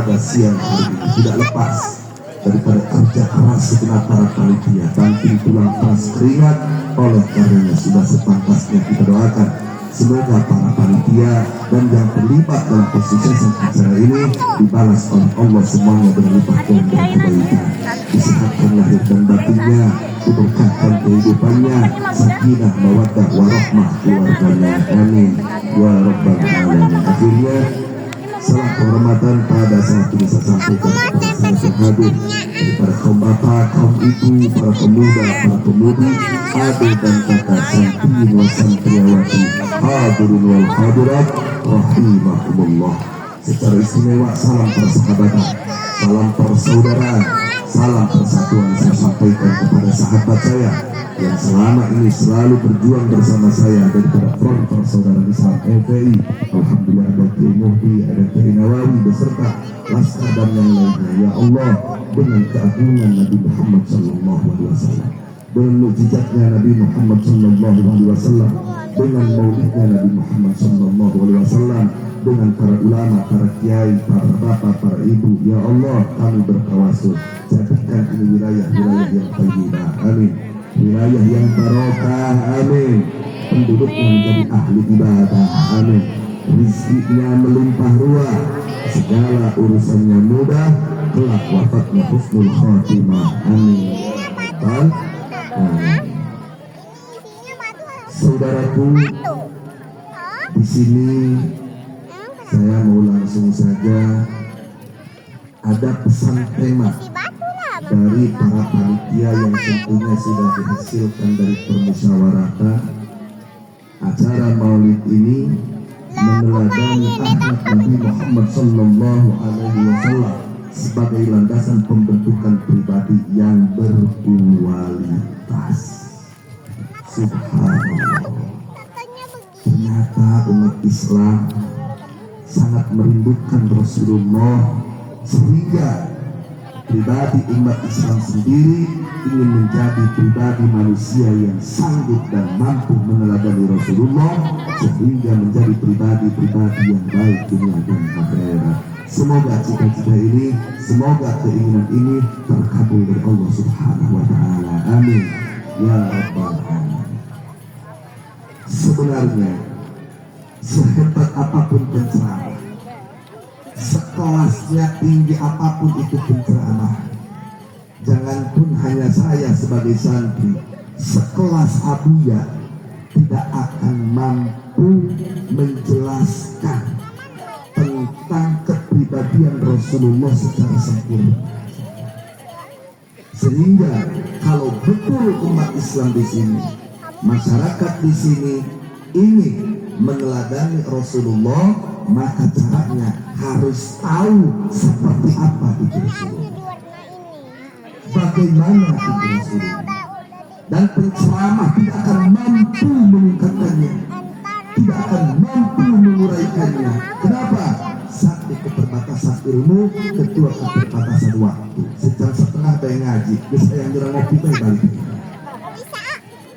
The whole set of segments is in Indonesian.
pada siang hari ini tidak lepas daripada kerja keras segenap para panitia, banting tulang keras keringat. Oleh karenanya sudah sepantasnya kita doakan semoga para panitia dan yang terlibat dalam kesuksesan acara ini dibalas oleh Allah semuanya berlipat ganda kebaikan, disehatkan lahir dan batinnya, diberkahkan kehidupannya, sakinah mawaddah warahmah keluarganya, amin ya rabbal alamin. Akhirnya salam penghormatan pada saat ini saya sampaikan kepada semua hadir daripada kaum bapak, kaum ibu, para pemuda, para pemudi, adik dan kakak, santriin wa santriawati, hadirin wal hadirat rahimahumullah. Secara istimewa salam persahabatan, salam persaudaraan, salam persatuan saya sampaikan kepada sahabat saya yang selama ini selalu berjuang bersama saya daripada front persaudaraan Islam FPI. Alhamdulillah ada Kiai Muhdi, ada Kiai Nawawi beserta laskar dan yang lainnya. Ya Allah, dengan keagungan Nabi Muhammad SAW, dengan mukjizatnya Nabi Muhammad SAW, dengan maulidnya Nabi Muhammad SAW, dengan para ulama, para kiai, para bapak, para ibu, ya Allah kami bertawasul jadikan ini wilayah-wilayah yang thayyibah, amin, wilayah yang barokah, amin, penduduknya menjadi ahli ibadah, amin, rizkinya melimpah ruah, segala urusannya mudah, kelak wafatnya husnul khatimah, amin. Dan saudaraku, di sini saya mau langsung saja ada pesan tema dari para panitia yang tentunya sudah dihasilkan dari permusyawaratan. Acara Maulid ini meneladani akhlak Nabi Muhammad SAW sebagai landasan pembentukan pribadi yang berkualitas. Subhanallah. Ternyata umat Islam sangat merindukan Rasulullah sehingga pribadi umat Islam sendiri ingin menjadi pribadi manusia yang sanggup dan mampu meneladani Rasulullah sehingga menjadi pribadi-pribadi yang baik dunia dan akhirat. Semoga cita-cita ini, semoga keinginan ini terkabul dari Allah Subhanahu wa taala. Amin ya rabbal alamin. Sebenarnya sehebat apapun penceramah, sekelasnya tinggi apapun itu penceramah, janganpun hanya saya sebagai santri, sekelas Abuya tidak akan mampu menjelaskan tentang kepribadian Rasulullah secara sempurna. Sehingga kalau betul umat Islam di sini, masyarakat di sini ingin meneladani Rasulullah, maka caranya harus tahu seperti apa itu Rasulullah, bagaimana itu Rasulullah, dan penceramah tidak akan mampu mengungkapkannya, tidak akan mampu menguraikannya. Kenapa? Satu, keterbatasan ilmu, kedua, keterbatasan waktu. Sejam setengah saya ngaji, bisa yang jarang ngopi balik.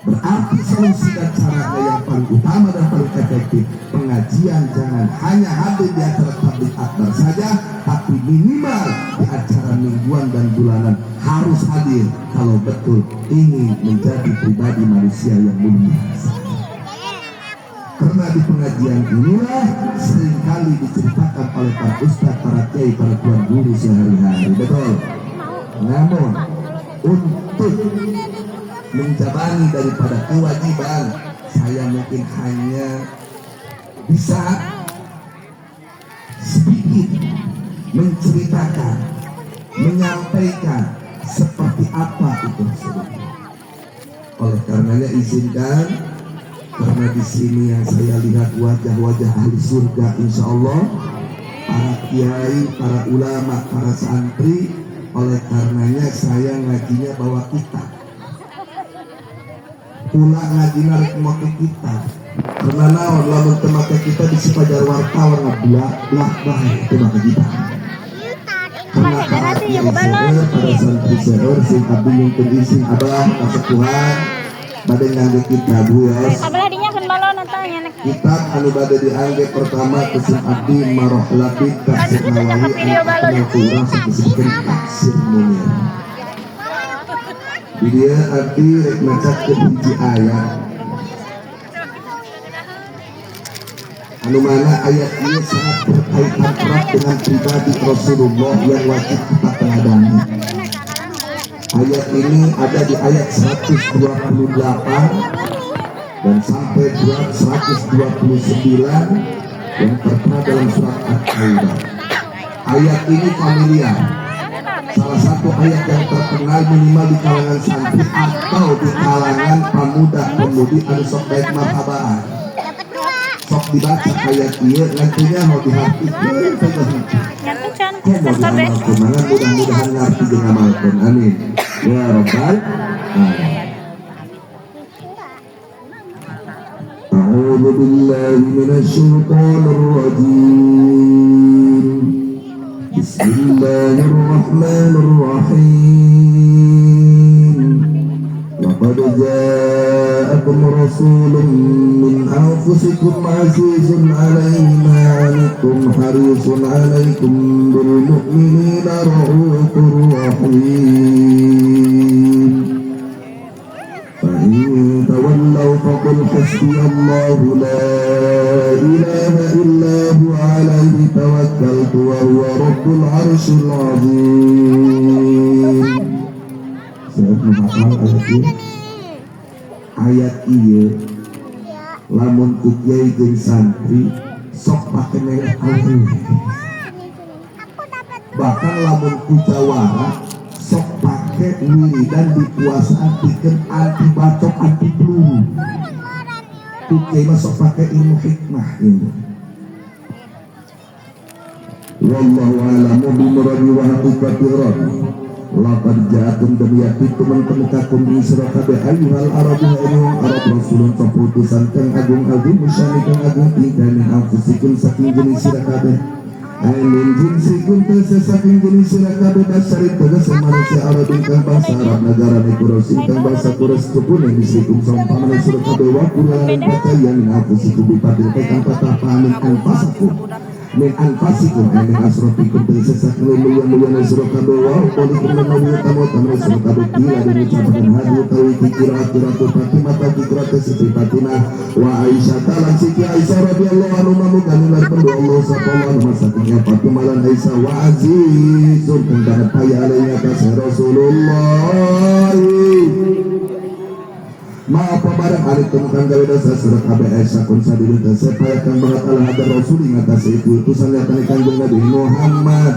Berarti solusi dan caranya yang paling utama dan paling efektif, pengajian jangan hanya hadir di acara tabligh akbar saja, tapi minimal di acara mingguan dan bulanan harus hadir kalau betul ingin menjadi pribadi manusia yang mulia. Karena di pengajian inilah seringkali diceritakan oleh para ustaz, para kiai, para tuan guru sehari-hari, betul. Namun untuk menjabani daripada kewajiban, saya mungkin hanya bisa sedikit menceritakan, menyampaikan seperti apa itu Rasulullah. Oleh karenanya izinkan, karena di sini yang saya lihat wajah-wajah ahli surga, insya Allah, para kiai, para ulama, para santri. Oleh karenanya saya ngajinya bawa kitab. Pula ngaji narik make kita karena naon lamun teu make kita bisi pajar wartawan ngabelah bae teu make kita. Karena para kiai pada santri seueur sing abdi nyungkeun izin abah ka Tuhan bade ngangge kita buos. Abelah dinya kan balon eta. Kitab anu bade diangge pertama kesim abdi Maroh Labid Tafsir Nawawi anu kurang disebutkan Tafsir Munir. Dia abdi rek maca ke hiji ayat anu mana ayat ini sangat berkaitan erat dengan pribadi Rasulullah yang wajib kita teladani. Ayat ini ada di ayat 128 dan sampai 129 yang tertera dalam surat At-Taubah. Ayat ini familiar, salah satu ayat yang terkenal minimal di kalangan santri atau di kalangan pemuda-pemudi anu sok baik marhabaan. Sok dibaca ayat ini nantinya mau dihartikan mudah-mudahan ngerti dan amalkan, amin ya rabbal alamin. أعوذ بالله من الشيطان الرجيم بسم الله الرحمن الرحيم لقد جاءكم رسول من أنفسكم عزيز عليه ما عنتم حريص عليكم بالمؤمنين رؤوف رحيم فإن تولوا فقل حسبي الله لا إله إلا هو عليه توكلت وهو رب العرش العظيم. Saya menghafal ayat ini. Ayat ini lamun kukyai jeung santri sok pake merek alih. Bahkan lamun kujawara sok pake wiridan di puasaan bikin anti batok anti peluru. Kukyai mah sok pake ilmu hikmah ini. Wallahu a'lamu bimuradi wa haqiqati rabbi. Laqad ja'akum damiyati teman-teman kakum di surah kabeh ayyuhal arabu ayyuhal arab rasulun keputusan kang agung-agung musyani kang agung tingkah min anfusikum saking jenis surah kabeh amin jinsikum tese saking jenis surah kabeh basarit tegese manusia arab kang bangsa arab negara nekurosin kang bangsa kuras kupune disikum sompamane surah kabeh wa kulalan katayan min anfusikum bipatil kang patah pamin anfasakum min anfasikum min asrofikum tersesat mulia-mulia surah kabeh wa qalikum menawi tamu tamu surah kabeh kila dan ucapan hadu tawi kira-kira Fatimah kira Siti Fatimah wa Aisyah talan Siti Aisyah radhiyallahu anha muga-muga berdoa Allah sallallahu alaihi wasallam Fatimah lan Aisyah wa azizun kang paya alaihi atas Rasulullah. Maaf barang hari temukan gawe dosa surat KBS sakun sadulu supaya kang banget Allah ada rasul ing atas itu utusan yang kanjeng Nabi Muhammad.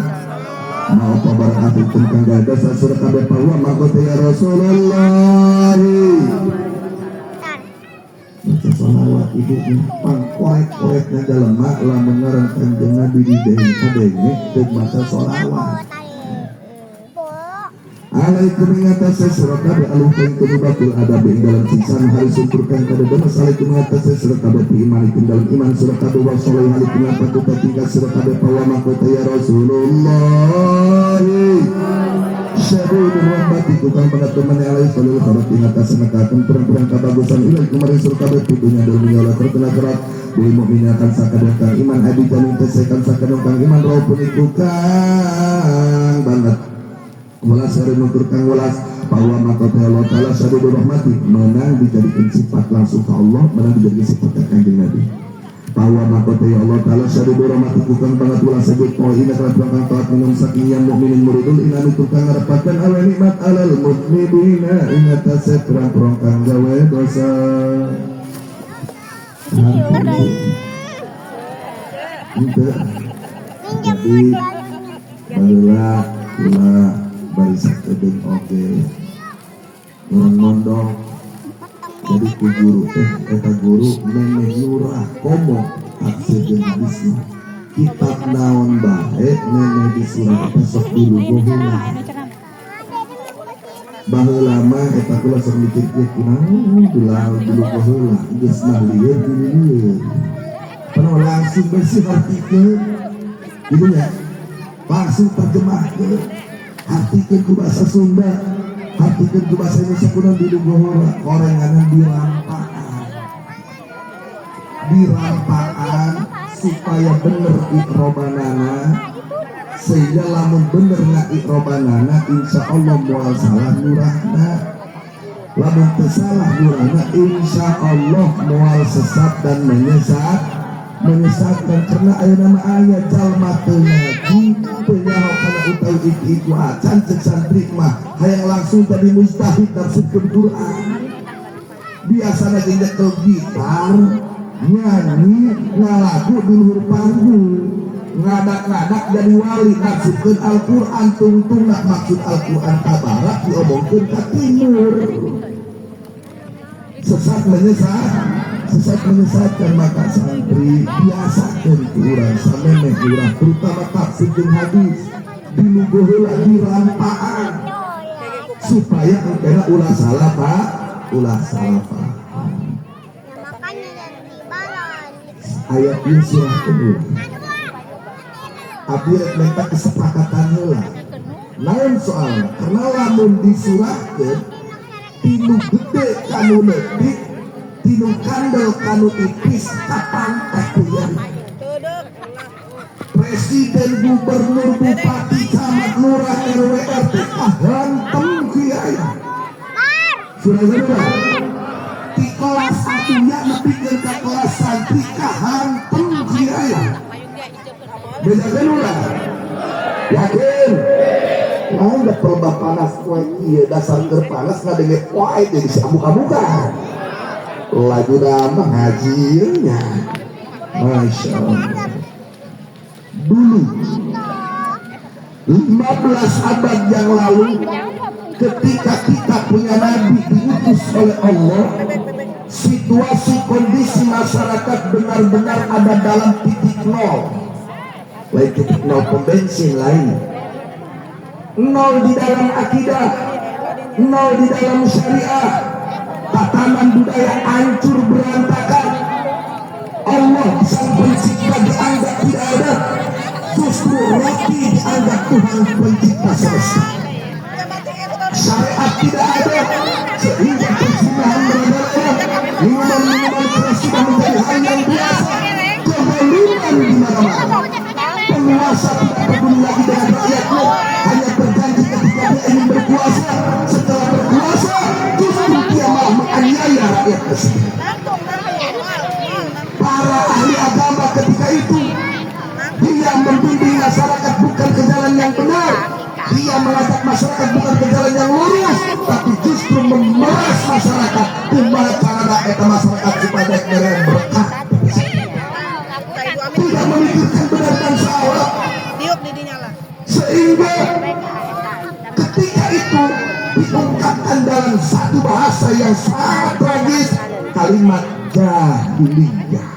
Maaf barang hari temukan gawe dosa surat KBS bahwa makote ya Rasulullah. Baca salawat itu pangkorek-koreknya dalam maklah mengarang kanjeng Nabi di deui kadenge teu maca salawat. Alaikum mengatasi surat kabeh alumkan kemubatul adabi dalam siksaan hari sumturkan kada demas. Alaikum mengatasi surat kabeh imanikum dalam iman surat kabeh wa sholih alaikum apa kita tinggal surat kabeh pawama kota ya Rasulullah syadidul rahmati tukang pengatumane alaihi sallallahu alaihi mengatasi mekakan perang-perang kabagusan ilai kemarin surat kabeh tuduhnya dalam menyolat terkena kerat beli mukmin akan sakadang kang iman adi jamin tesekan sakadang kang iman raupun itu kang banget welas hari nuturkan welas bahwa makota Allah Ta'ala syadidul rahmati menang dijadikan sifat langsung ke Allah, menang dijadikan sifat kanjeng Nabi bahwa makota Allah Ta'ala syadidul rahmati tukang banget welas sebut poin ini kalau tukang telat minum saking yang mukminin muridul inami tukang ngarepatkan ala nikmat alal mukminina ingatase perang-perang kang gawe dosa itu jadi barulah barisan kedeng oke orang mondok jadi ku guru eta guru memeh lurah komo aksi jenisnya kitab naon bae memeh disuruh besok dulu gohula baheula mah eta kula sok mikir kieu kunaon dulu gohula geus mah lieur dulu pernah langsung bersih artikel gitu ya langsung terjemahkeun artikel ke bahasa Sunda, artikel ke bahasa Indonesia kuno di Lugohora, orenganan di lampaan. dirampaan supaya bener ikrobanana, sehingga lamun bener nggak ikrobanana insya Allah mual salah murahna, lamun tersalah murahna insya Allah mual sesat dan menyesatkan. Karena ayo nama ayat jalma tengaji penyawa karena utau iku acan cek santri mah hayang langsung tadi mustahid tafsirkeun Quran. Biasana nyekel gitar nyanyi ngalagu di luhur panggung, ngadak-ngadak jadi wali maksudkeun Al-Quran tungtung nak maksud Al-Quran ka barat diomongkeun ka timur. Sesat menyesatkan. Maka santri biasakeun ku urang samemeh urang terutama tafsir jeung hadis dilugu heula dirampaan supaya engkena ulah salah paham. Ayat ini surah kedua abdi rek minta kesepakatan heula naon soalna karena lamun disurahkeun tinu gede kanu leutik tinu kandel kanu tipis kapantek kuliah presiden gubernur bupati camat lurah RW RT hantem kiai surah kedua di kelas 1 ya nepikeun ka kelas santri kahantem kiai bedakeun ulah yakin mau da pelebah panas poe ieu dasar keur panas ngadenge wae deui si amuka-muka lagu mah ngajinya Masya Allah. Dulu 15 abad yang lalu ketika kita punya nabi diutus oleh Allah, situasi kondisi masyarakat benar-benar ada dalam titik nol. Lain titik nol pembensin lain. Nol di dalam akidah, nol di dalam syariah, tatanan budaya hancur berantakan. Allah sang pencipta dianggap tidak ada, justru roti dianggap Tuhan pencipta semesta. Syariat tidak ada, sehingga perzinahan merajalela, minuman-minuman keras sudah menjadi hal yang biasa, kezaliman di mana-mana. Penguasa tidak peduli lagi dengan rakyatnya, hanya berjanji ketika dia ingin berkuasa. Setelah berkuasa, justru dia malah menganiaya rakyat tersebut. Para ahli agama ketika itu, dia membimbing masyarakat bukan ke jalan yang benar, dia mengajak masyarakat bukan ke jalan yang lurus, tapi justru memeras masyarakat. Kumaha cara eta masyarakat supaya mereka berkah, tidak memikirkan benar dan salah, sehingga ketika itu diungkapkan dalam satu bahasa yang sangat tragis, kalimat jahiliyah.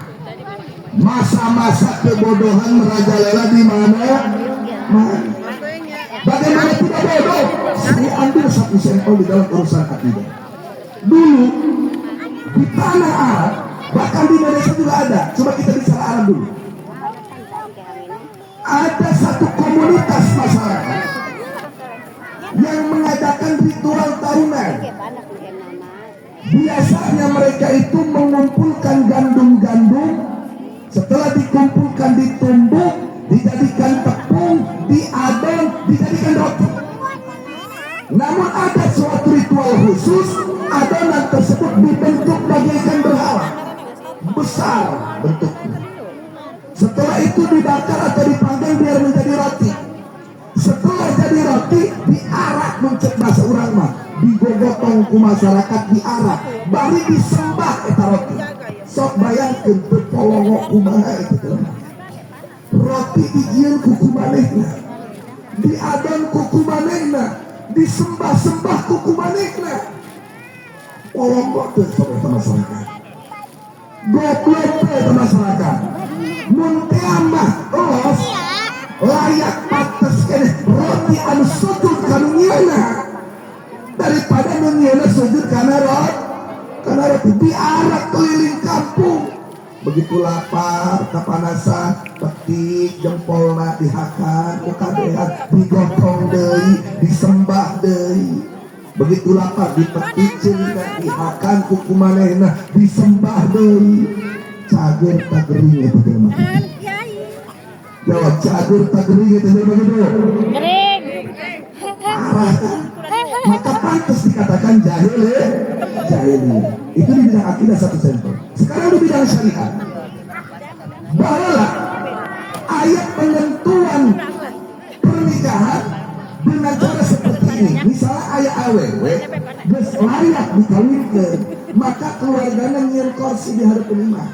Masa-masa kebodohan merajalela di mana? Bagaimana tidak bodoh? Saya ambil satu sampel di dalam urusan akidah. Dulu di tanah Arab, bahkan di Indonesia juga ada. Coba kita bicara Arab dulu. Ada satu komunitas masyarakat yang mengadakan ritual tahunan. Biasanya mereka itu mengumpulkan gandum-gandum. Setelah dikumpulkan ditumbuk, dijadikan tepung, diadon, dijadikan roti. Namun ada suatu ritual khusus, adonan tersebut dibentuk bagaikan berhala, besar bentuknya. Setelah itu dibakar atau dipanggang biar menjadi roti. Setelah jadi roti, diarak mencet bahasa urang mah, digogotong ku masyarakat diarak, bari disembah eta roti. Sok bayangkeun teu polongo kumaha itu. Roti dijieun ku kumanehna, diadon ku kumanehna, disembah-sembah ku kumanehna. Polongo teu sok eta masyarakat. Goblok teu eta masyarakat. Mun teu mah los layak pantes keneh roti anu sujud kana nyieuna daripada nu nyieuna sujud kana roti. Karena roti diarak keliling kampung. Begitu lapar, kepanasan, petik jempolna dihakan, kadehan digotong deui, disembah deui. Begitu lapar dipetik ceungan dihakan ku kumanehna, disembah deui. cager tak gering itu tema. Jawab cager tak gering itu begitu. Kering. Parah kan? Maka pantas dikatakan jahil ya. Jahil. Itu di bidang akidah satu contoh. Sekarang di bidang syariat. Bawalah ayat penentuan pernikahan dengan cara seperti ini. Misalnya ayat aww geus layak dikawinkeun, maka keluarganya nyieun kursi di hadapan imah,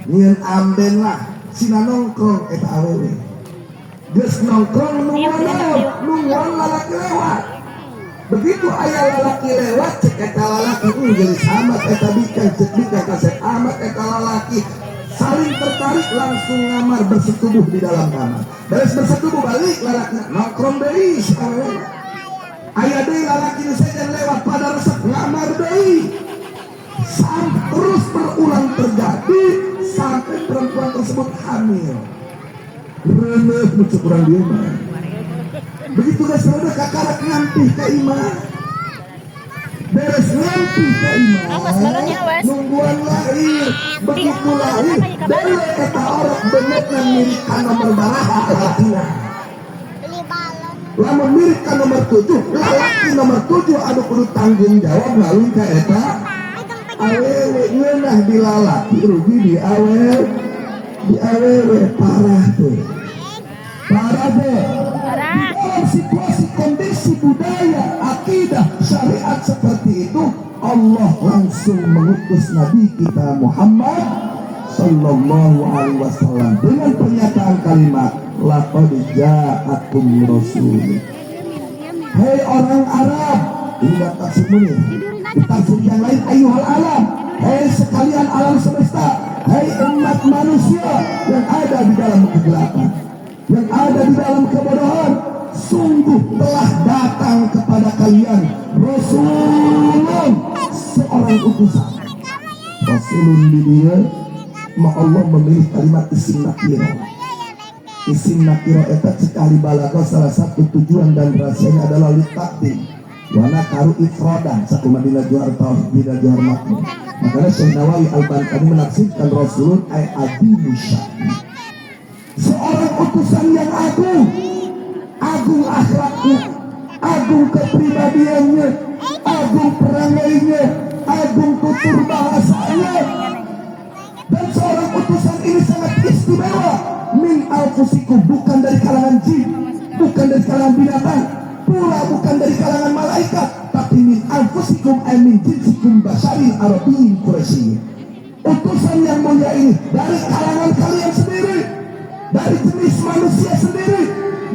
nyieun amben lah sina nongkrong eta aww geus nongkrong nungguan lalaki lewat. Begitu ayah lalaki lewat cek eta lalaki gelis amat eta bika cek bika kasep amat eta lalaki saling tertarik langsung ngamar bersetubuh di dalam kamar. Beres bersetubuh balik lalaki nongkrong deui sawewe. Aya deui lalaki nu sejen lewat pada resep ngamar deui. Terus berulang terjadi sampai perempuan tersebut hamil. Reuneuh nu cek urang dieu mah. Begitu geus rada kakarak ngampih ka imah. Beres ngampih ka imah. Nungguan lahir. Begitu lahir dari kata orang benetna mirip ka nomor baraha lalakina. Lamun mirip ka nomor 7, lalaki nomor 7 anu kudu tanggung jawab ngawin ka eta awewe ngeunah di lalaki rugi di awewe parah tuh. Parah tuh. Di dalam situasi kondisi budaya, akidah, syariat seperti itu, Allah langsung mengutus Nabi kita Muhammad Sallallahu Alaihi Wasallam dengan pernyataan kalimat laqad ja'akum rasul. Hei orang Arab, ini tafsir munir. Di tafsir yang lain ayyuhal alam, hei sekalian alam semesta, hei umat manusia yang ada di dalam kegelapan, yang ada di dalam kebodohan, sungguh telah datang kepada kalian Rasulun, seorang utusan. Rasulun di dia, maka Allah memilih kalimat isim nakiro. Isim nakiro eta sekali balago salah satu tujuan dan rahasianya adalah litakti. Wana karu ifrodan satu madinah juhar tauhid bina juhar makmur. Makanya Syekh Nawawi Al-Bantani menafsirkan Rasulun ay adi musyaki, seorang utusan yang agung, agung akhlaknya, agung kepribadiannya, agung perangainya, agung tutur bahasanya. Dan seorang utusan ini sangat istimewa. Min alfusikum, bukan dari kalangan jin, bukan dari kalangan binatang, pula bukan dari kalangan malaikat, tapi min alfusikum ay min jinsikum basyarin arabiyyin quraisyin. Utusan yang mulia ini dari kalangan kalian sendiri, dari jenis manusia sendiri,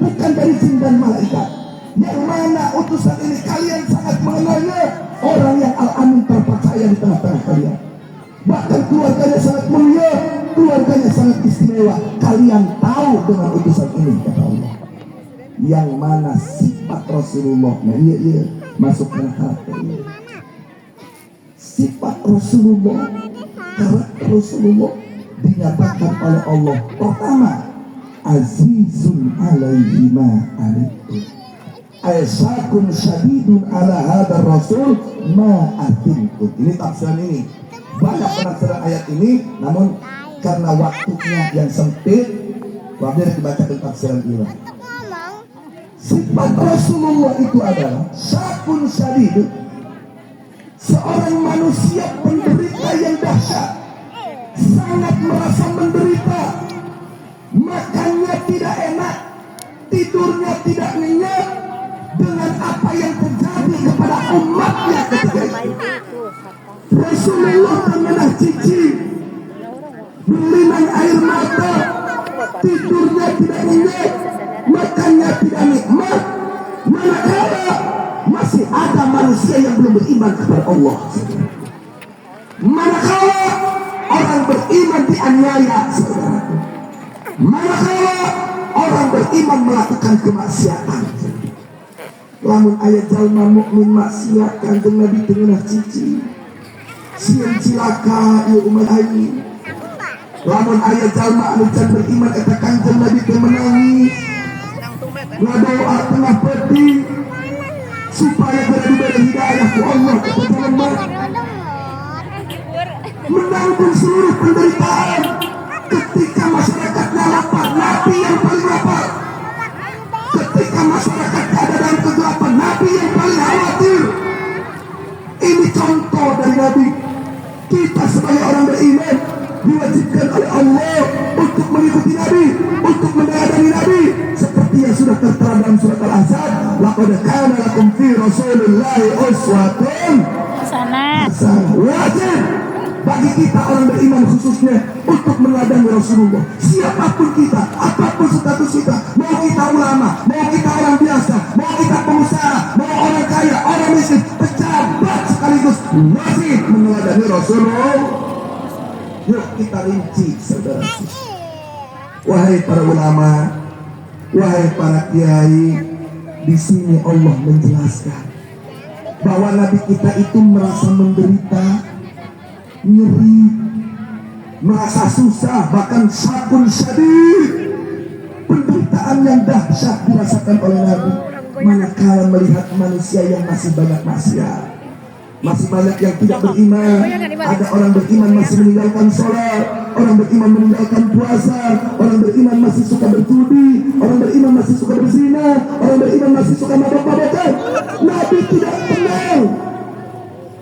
bukan dari jin dan malaikat. Yang mana utusan ini kalian sangat mengenalnya, orang yang al-amin terpercaya di tengah-tengah kalian. Bahkan keluarganya sangat mulia, keluarganya sangat istimewa. Kalian tahu dengan utusan ini, kata Allah. Yang mana sifat Rasulullah, nah iya masuk ke hati. Sifat Rasulullah, karakter Rasulullah dinyatakan oleh Allah. Pertama, azizun alaihi ma anittum, aisyakun syadidun ala hadar rasul ma atinkum. Ini tafsiran ini. Banyak penafsiran ayat ini, namun karena waktunya yang sempit, wajar dibacakan tafsiran ini. Sifat Rasulullah itu adalah syakun syadid, seorang manusia penderita yang dahsyat, sangat merasa menderita, makannya tidak enak, tidurnya tidak nyenyak dengan apa yang terjadi kepada umatnya ketika itu. Rasulullah mengenah cici, berlinang air mata, tidurnya tidak nyenyak, makannya tidak nikmat, manakala masih ada manusia yang belum beriman kepada Allah. Manakala orang beriman dianiaya, saudaraku. Manakala orang beriman melakukan kemaksiatan. Lamun ayat jalma mukmin maksiat kanjeng Nabi tengah cici, sieun cilaka ieu umat aing. Lamun ayat jalma anu can beriman eta kanjeng Nabi teh menangis, ngadoa tengah peti supaya diberi hidayah ku Allah kepada jalma, menanggung seluruh penderitaan lapar. Ketika masyarakatnya lapar, Nabi yang paling lapar. Ketika masyarakat ada dalam kegelapan, Nabi yang paling khawatir. Ini contoh dari Nabi. Kita sebagai orang beriman diwajibkan oleh Allah untuk mengikuti Nabi, untuk meneladani Nabi, seperti yang sudah tertera dalam surat Al-Ahzab, laqad kana lakum fi Rasulillahi uswatun hasanah. Wajib bagi kita orang beriman khususnya untuk meneladani Rasulullah. Siapapun kita, apapun status kita, mau kita ulama, mau kita orang biasa, mau kita pengusaha, mau orang kaya, orang miskin, pejabat sekaligus, wajib meneladani Rasulullah. Yuk kita rinci, saudara. Wahai para ulama, wahai para kiai, di sini Allah menjelaskan bahwa Nabi kita itu merasa menderita, nyeri, merasa susah, bahkan sakun syadid, penderitaan yang dahsyat dirasakan oleh Nabi manakala melihat manusia yang masih banyak maksiat, masih banyak yang tidak beriman. Ada orang beriman masih meninggalkan sholat, orang beriman meninggalkan puasa, orang beriman masih suka berjudi, orang beriman masih suka berzina, orang beriman masih suka mabok-mabokan. Nabi tidak tenang.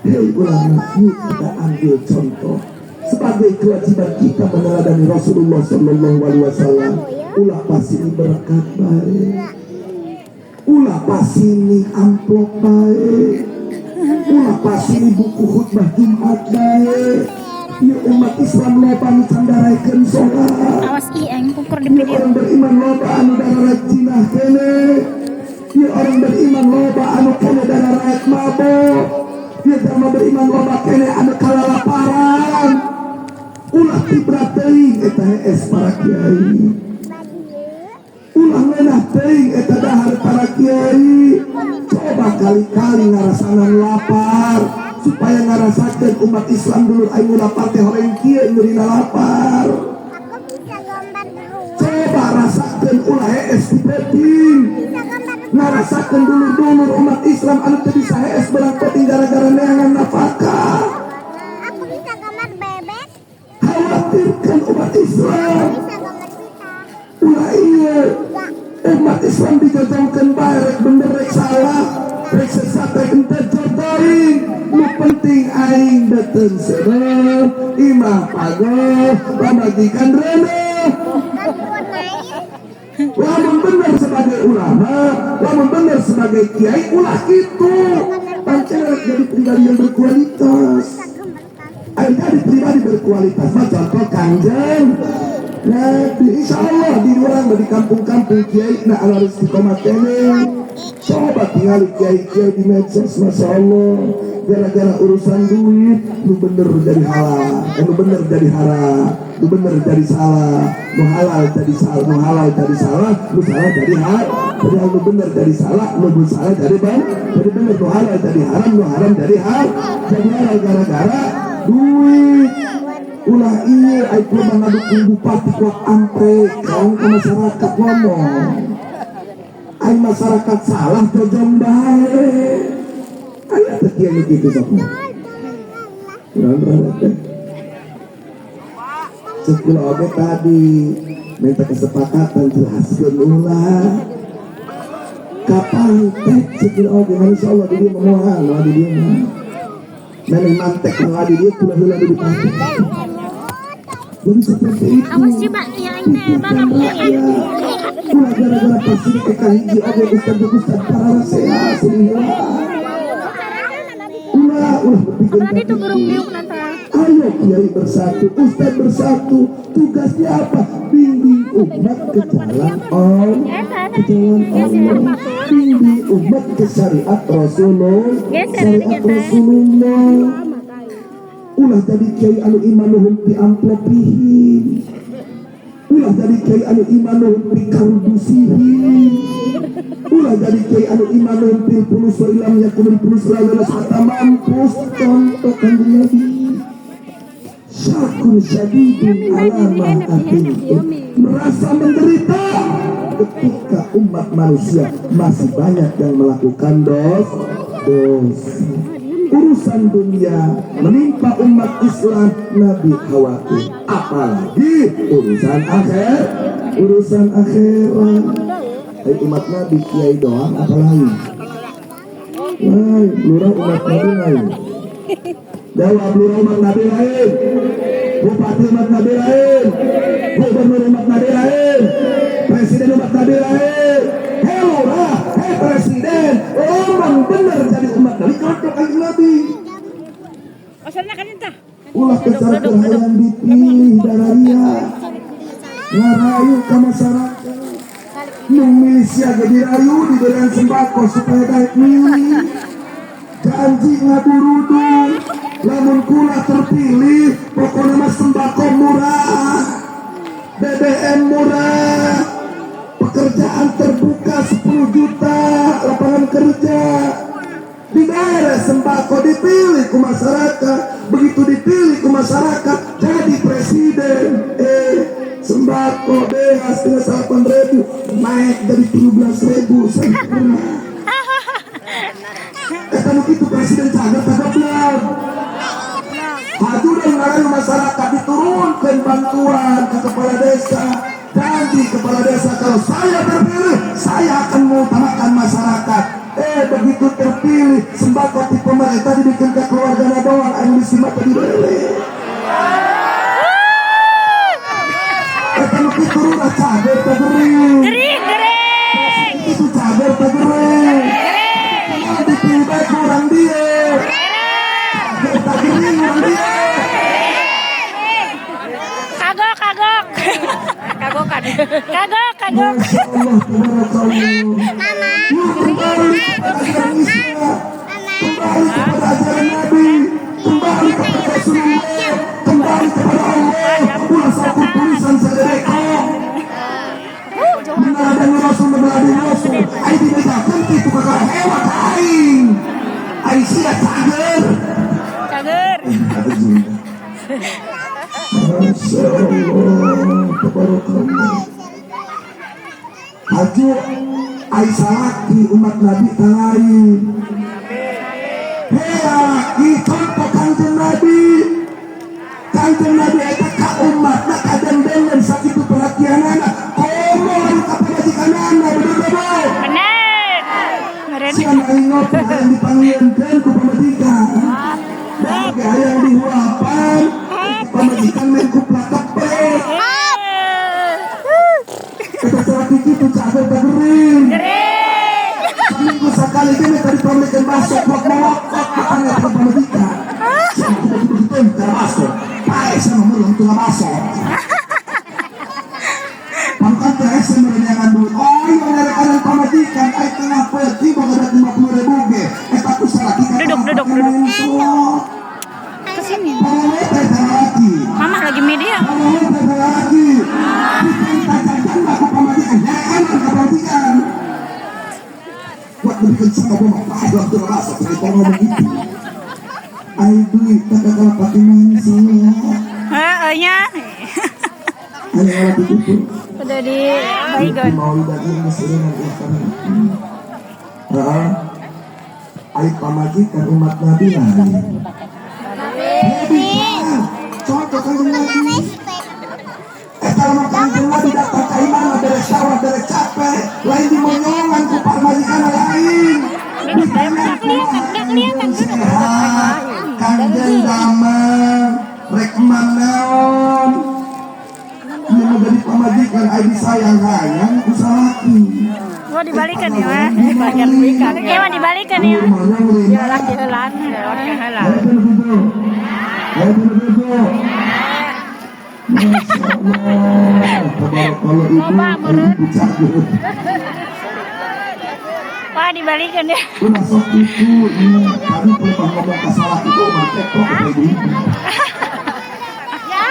Hei ulama, yuk kita ambil contoh sebagai kewajiban kita meneladani Rasulullah Sallallahu Alaihi Wasallam. Ulah pasini berkat baik, ulah pasini amplop baik, ulah pasini buku khutbah Jumat baik. Ya umat Islam loba anu candaraikeun salat. Awas ieng ukur di Ya video. orang beriman loba anu dararat jinah kene. Ya orang beriman loba anu kene dararat mabok. Ya jama beriman loba kene anu kalalaparan. Ulah tibrat teuing eta hees para kiai. Ulah ngeunah teuing eta dahar para kiai. Coba kali-kali ngarasanan lapar supaya ngarasakeun umat Islam dulu aing lapar teh horeng kieu nyurina lapar. Coba rasakeun ulah hees di penting. Ngarasakeun dulur-dulur umat Islam anu teu bisa hees belang penting gara-gara neangan nafkah. Khawatirkan umat Islam. Ulah ieu umat Islam dijajangkeun bae rek bener rek salah, rek sesat rek henteu jodohin. Nu penting aing beuteun seureuh, imah pagoh, pamajikan reneh. Lamun bener sebagai ulama, lamun bener sebagai kiai, ulah gitu. Pancen jadi pribadi yang berkualitas. Aing jadi pribadi berkualitas, mah contoh Kangjeng Nabi. Insya Allah di orang di kampung-kampung kiai na ala istiqomah kene. Coba tinggal kiai-kiai di medsos, masya Allah, gara-gara urusan duit, lu bener jadi halal, lu bener jadi haram, lu bener jadi salah, lu halal jadi salah, lu halal jadi salah, lu salah jadi hal, jadi lu bener jadi salah, lu salah jadi bener, lu halal jadi haram, lu haram jadi hal, jadi halal gara-gara duit. Ulah iya, ayo kurang ngadukung bupati kuat ampre, kau ke masyarakat ngomong. Ayo masyarakat salah jojong baik. Ayo tekian gitu soknya. Kurang berada. Sekula oke tadi minta kesepakatan jelaskan ulah. Kapan teh sekula oke, insya Allah di dia memohon, di dia mah. Memang mantek ngadi dia pula-pula di pantai. Jadi seperti itu. Awas coba yang teh balap ya. Ulah gara-gara pasti kita hiji oge ustad para nasihat sehingga. Ulah berpikir. Tadi tuh burung biuk nanti. Ayo kiai bersatu, ustad bersatu. Tugasnya apa? Bimbing umat ke jalan Allah. Bimbing umat ke syariat Rasulullah. Syariat Rasulullah. Ulah jadi kiai anu imanuhum pi amplopihin. Ulah jadi kiai anu imanuhum pi kardusihin. Ulah jadi kiai anu imanuhum pi pulus wa ilam yakunul pulus lalu kata mampus tontokan Nabi. Syakun syadidun alaman atintum. Merasa menderita ketika umat manusia masih banyak yang melakukan dosa. urusan dunia menimpa umat Islam, Nabi khawatir. Apalagi urusan akhirat. Umat Nabi kiai doang apa lain? Lain, lurah umat Nabi lain. Jawab, lurah umat Nabi lain. Bupati umat Nabi lain. Gubernur umat Nabi lain. Presiden umat Nabi lain. Hei lurah, hei presiden, orang benar jadi umat Nabi kalau kanjeng Nabi. Ulah besar yang dipilih dararia ngarayu ke masyarakat, memilih siaga dirayu diberikan sembako supaya daik milih, janji ngaburudu lamun kula terpilih pokoknya mas sembako murah, BBM murah, pekerjaan terbuka 10 juta lapangan kerja, di daerah sembako dipilih ke masyarakat. Begitu dipilih ke masyarakat jadi presiden, sembako BH setengah 8.000 naik dari 17.000 sempurna. Kalau itu presiden cagar belum maju dan mengarahkan masyarakat, diturunkan bantuan ke kepala desa. Janji kepala desa, kalau saya terpilih saya akan mengutamakan masyarakat. Begitu terpilih sembako di pemerintah dibikin ke keluarga doang, yang disimak tadi beli. Kalau itu rumah cabai tergering. Itu cabai tergering. Kalau dipilih kurang dia. Cabai tergering kurang dia. Kagok. Masya Allah, Mama. Kembali kepada Islam, kembali kepada ajaran Nabi, kembali kepada Rasulullah, kembali kepada Allah. Ulah satu tulisan sedekah. Meneladani Rasul, Aing dibedakan itu kakak hewan Aing. Aing siap cager. Masya Allah, tabarakallah. Haji Aisyah laki umat Nabi lain. Hei laki contoh kanjeng Nabi. Kanjeng Nabi itu ka umatna kadang dengan sakitu perhatian anak. Komo lalu kapamajikan anak, bener-bener. Bener. Siapa yang ngopi yang dipanggilkan ku pamajikan. Bagi yang dihuapan, pamajikan main ku plakap pek. Kita selagi itu cabai tergering. Seminggu sekali ini tadi pemikiran masuk waktu-waktu makanya ke pemikiran. Saya betul-betul tidak masuk. Baik saya memulung tengah masuk. Pangkat terakhir saya merenyangan duit. Oh yang dari kanan pemikiran. Saya tengah pergi mengenai 50.000 ge. Tapi saya lagi Duduk. Kesini. Mama lagi media. Lagi. Aku pemikiran. Jangan pemikiran. Buat lebih kencang aku mau pakai waktu rasa dari ngomong begitu. Ayo duit kata kalau pakai main semua. Nya. Ayo alat itu. Udah di baygon. Mau daging mesin ikan. Ayo pamajikan umat Nabi lain. Contoh kanjeng Nabi. Kalau kanjeng Nabi datang ke iman dari syawat dari capek, lain dimonyongan ku pamajikan lain. Udah kelihatan. Sehat, kanjeng damang, rekman naon. Ini mau jadi pamajikan, ayo disayang-sayang, usalaki. Mau dibalikan ya, Mas. Mau dibalikan ya. Laki helan. Ayo dulu. Masya Allah, kalau ibu cagur. Wah dibalikan ya. Udah sok itu, tadi peluang ngomong kesalah itu mantek kok kayak gini.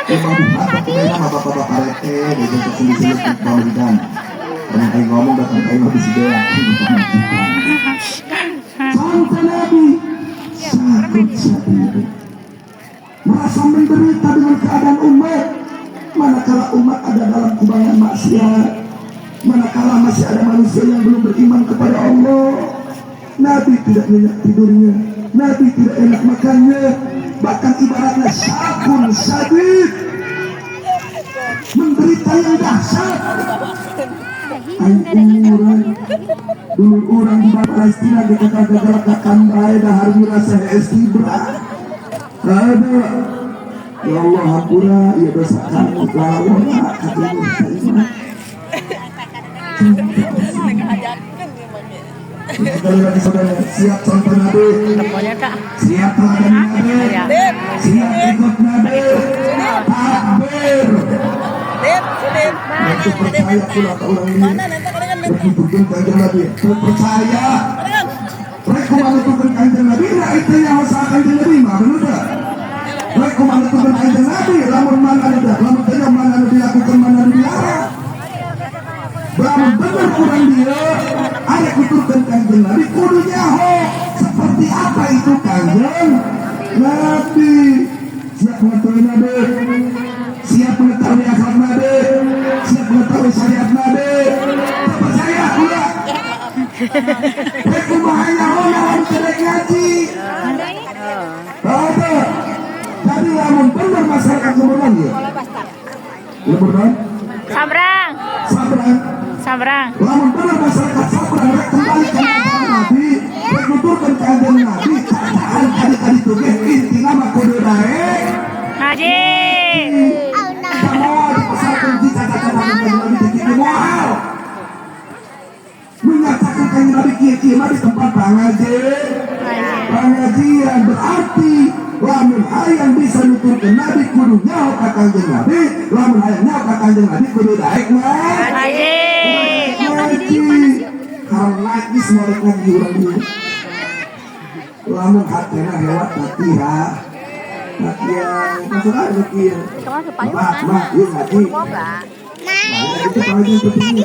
Emang dipatok kayaknya sama bapak-bapak rete, gitu kesini-sini pemerintahan. Karena kayak ngomong datang kayak habis dia. Sampai Nabi sakit sendiri, merasa menderita dengan keadaan umat. Manakala umat ada dalam kubangan maksiat, manakala masih ada manusia yang belum beriman kepada Allah, Nabi tidak nyenyak tidurnya. Nabi tidak enak makannya, bahkan ibaratnya syakun syadid, menderita yang dahsyat. Dulu orang di Palestina dikatakan baik dahar wirasa estibra. Ada ya Allah hampura ya dosa kamu lawan katanya. Saudara-saudara, siap contoh Nabi, siap teladan Nabi, siap ikut Nabi, takbir. Aku percaya pula ke orang ini, betul-betul kanjeng Nabi, percaya. Mereka menentukan kanjeng Nabi, nah itu yang harus kanjeng Nabi, mah benar tak? Mereka menentukan kanjeng Nabi, lamun mana ada, lamun tidak mana dilakukan, mana dilarang. Lamun benar kurang dia, ada kuturkan kanjeng Nabi, kudunya seperti apa itu kanjeng Nabi? Siap mengetahui Nabi, siap mengetahui akhlak Nabi, siap mengetahui syariat Nabi. Percaya pula. Mereka mahanya lawan sedek ngaji. Ada. Jadi lamun benar masyarakat kemudian ya. Lebaran. Sabrang. Sabrang. Sabrang. Lamun benar masyarakat sabrang rek kembali ke Nabi, rek nuturkan kanjeng Nabi, cacaan kali-kali tuge intina mah kudu daek. Ngaji. Semua dipesarkan di cacaan kanjeng Nabi di moal. Menyatakan kanjeng Nabi kieu-kieu di tempat pengajian berarti lamun hayang bisa nuturkan Nabi kudu nyaho ka kanjeng Nabi, lamun hayang nyaho ka kanjeng Nabi kudu daek mah. Karena lagi semua ngaji orang ini. Lamun hatena lewat latihan. Latihan maksud apa latihan? Mak, yuk ngaji. Itu paling pentingnya.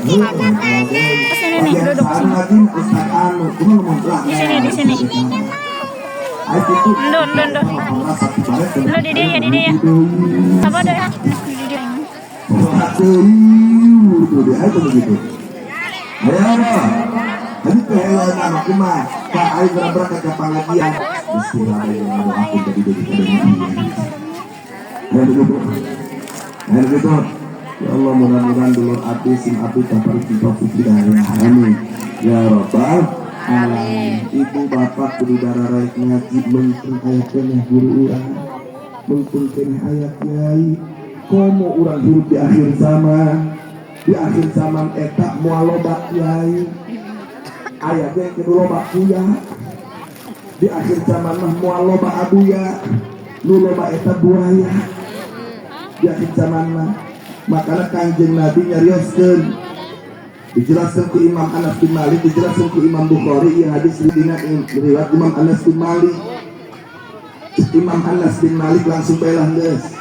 Kesini nih, duduk sini. Lagi Ustaz Anu, cuma ngomong lah. Di sini. Lu di dia ya. Sabar deh ya. Di dia ini. Itu dia itu begitu. Ayo, ini kehelan anak kumah. Pak Ayo berat-berat ke pengajian. Bismillahirrahmanirrahim. Aku jadi Ayo begitu. Ya Allah, mudah-mudahan dulur hati sim api dapat kita fikir hari. Ya Rabbal alamin. Ibu bapak kudu darah raik ngaji mungkin ayatnya guru urang, mungkin ayat kiai. Komo urang hidup di akhir zaman. Di akhir zaman eta moal loba kiai, ayatnya yang kedua loba kuya. Di akhir zaman mah moal loba abuya, nu loba eta buaya. Di akhir zaman mah makanya kanjeng Nabi nyarioskeun, dijelaskan ku Imam Anas bin Malik, dijelaskan ku Imam Bukhari yang hadis riwayat Imam Anas bin Malik. Imam Anas bin Malik langsung belah geus,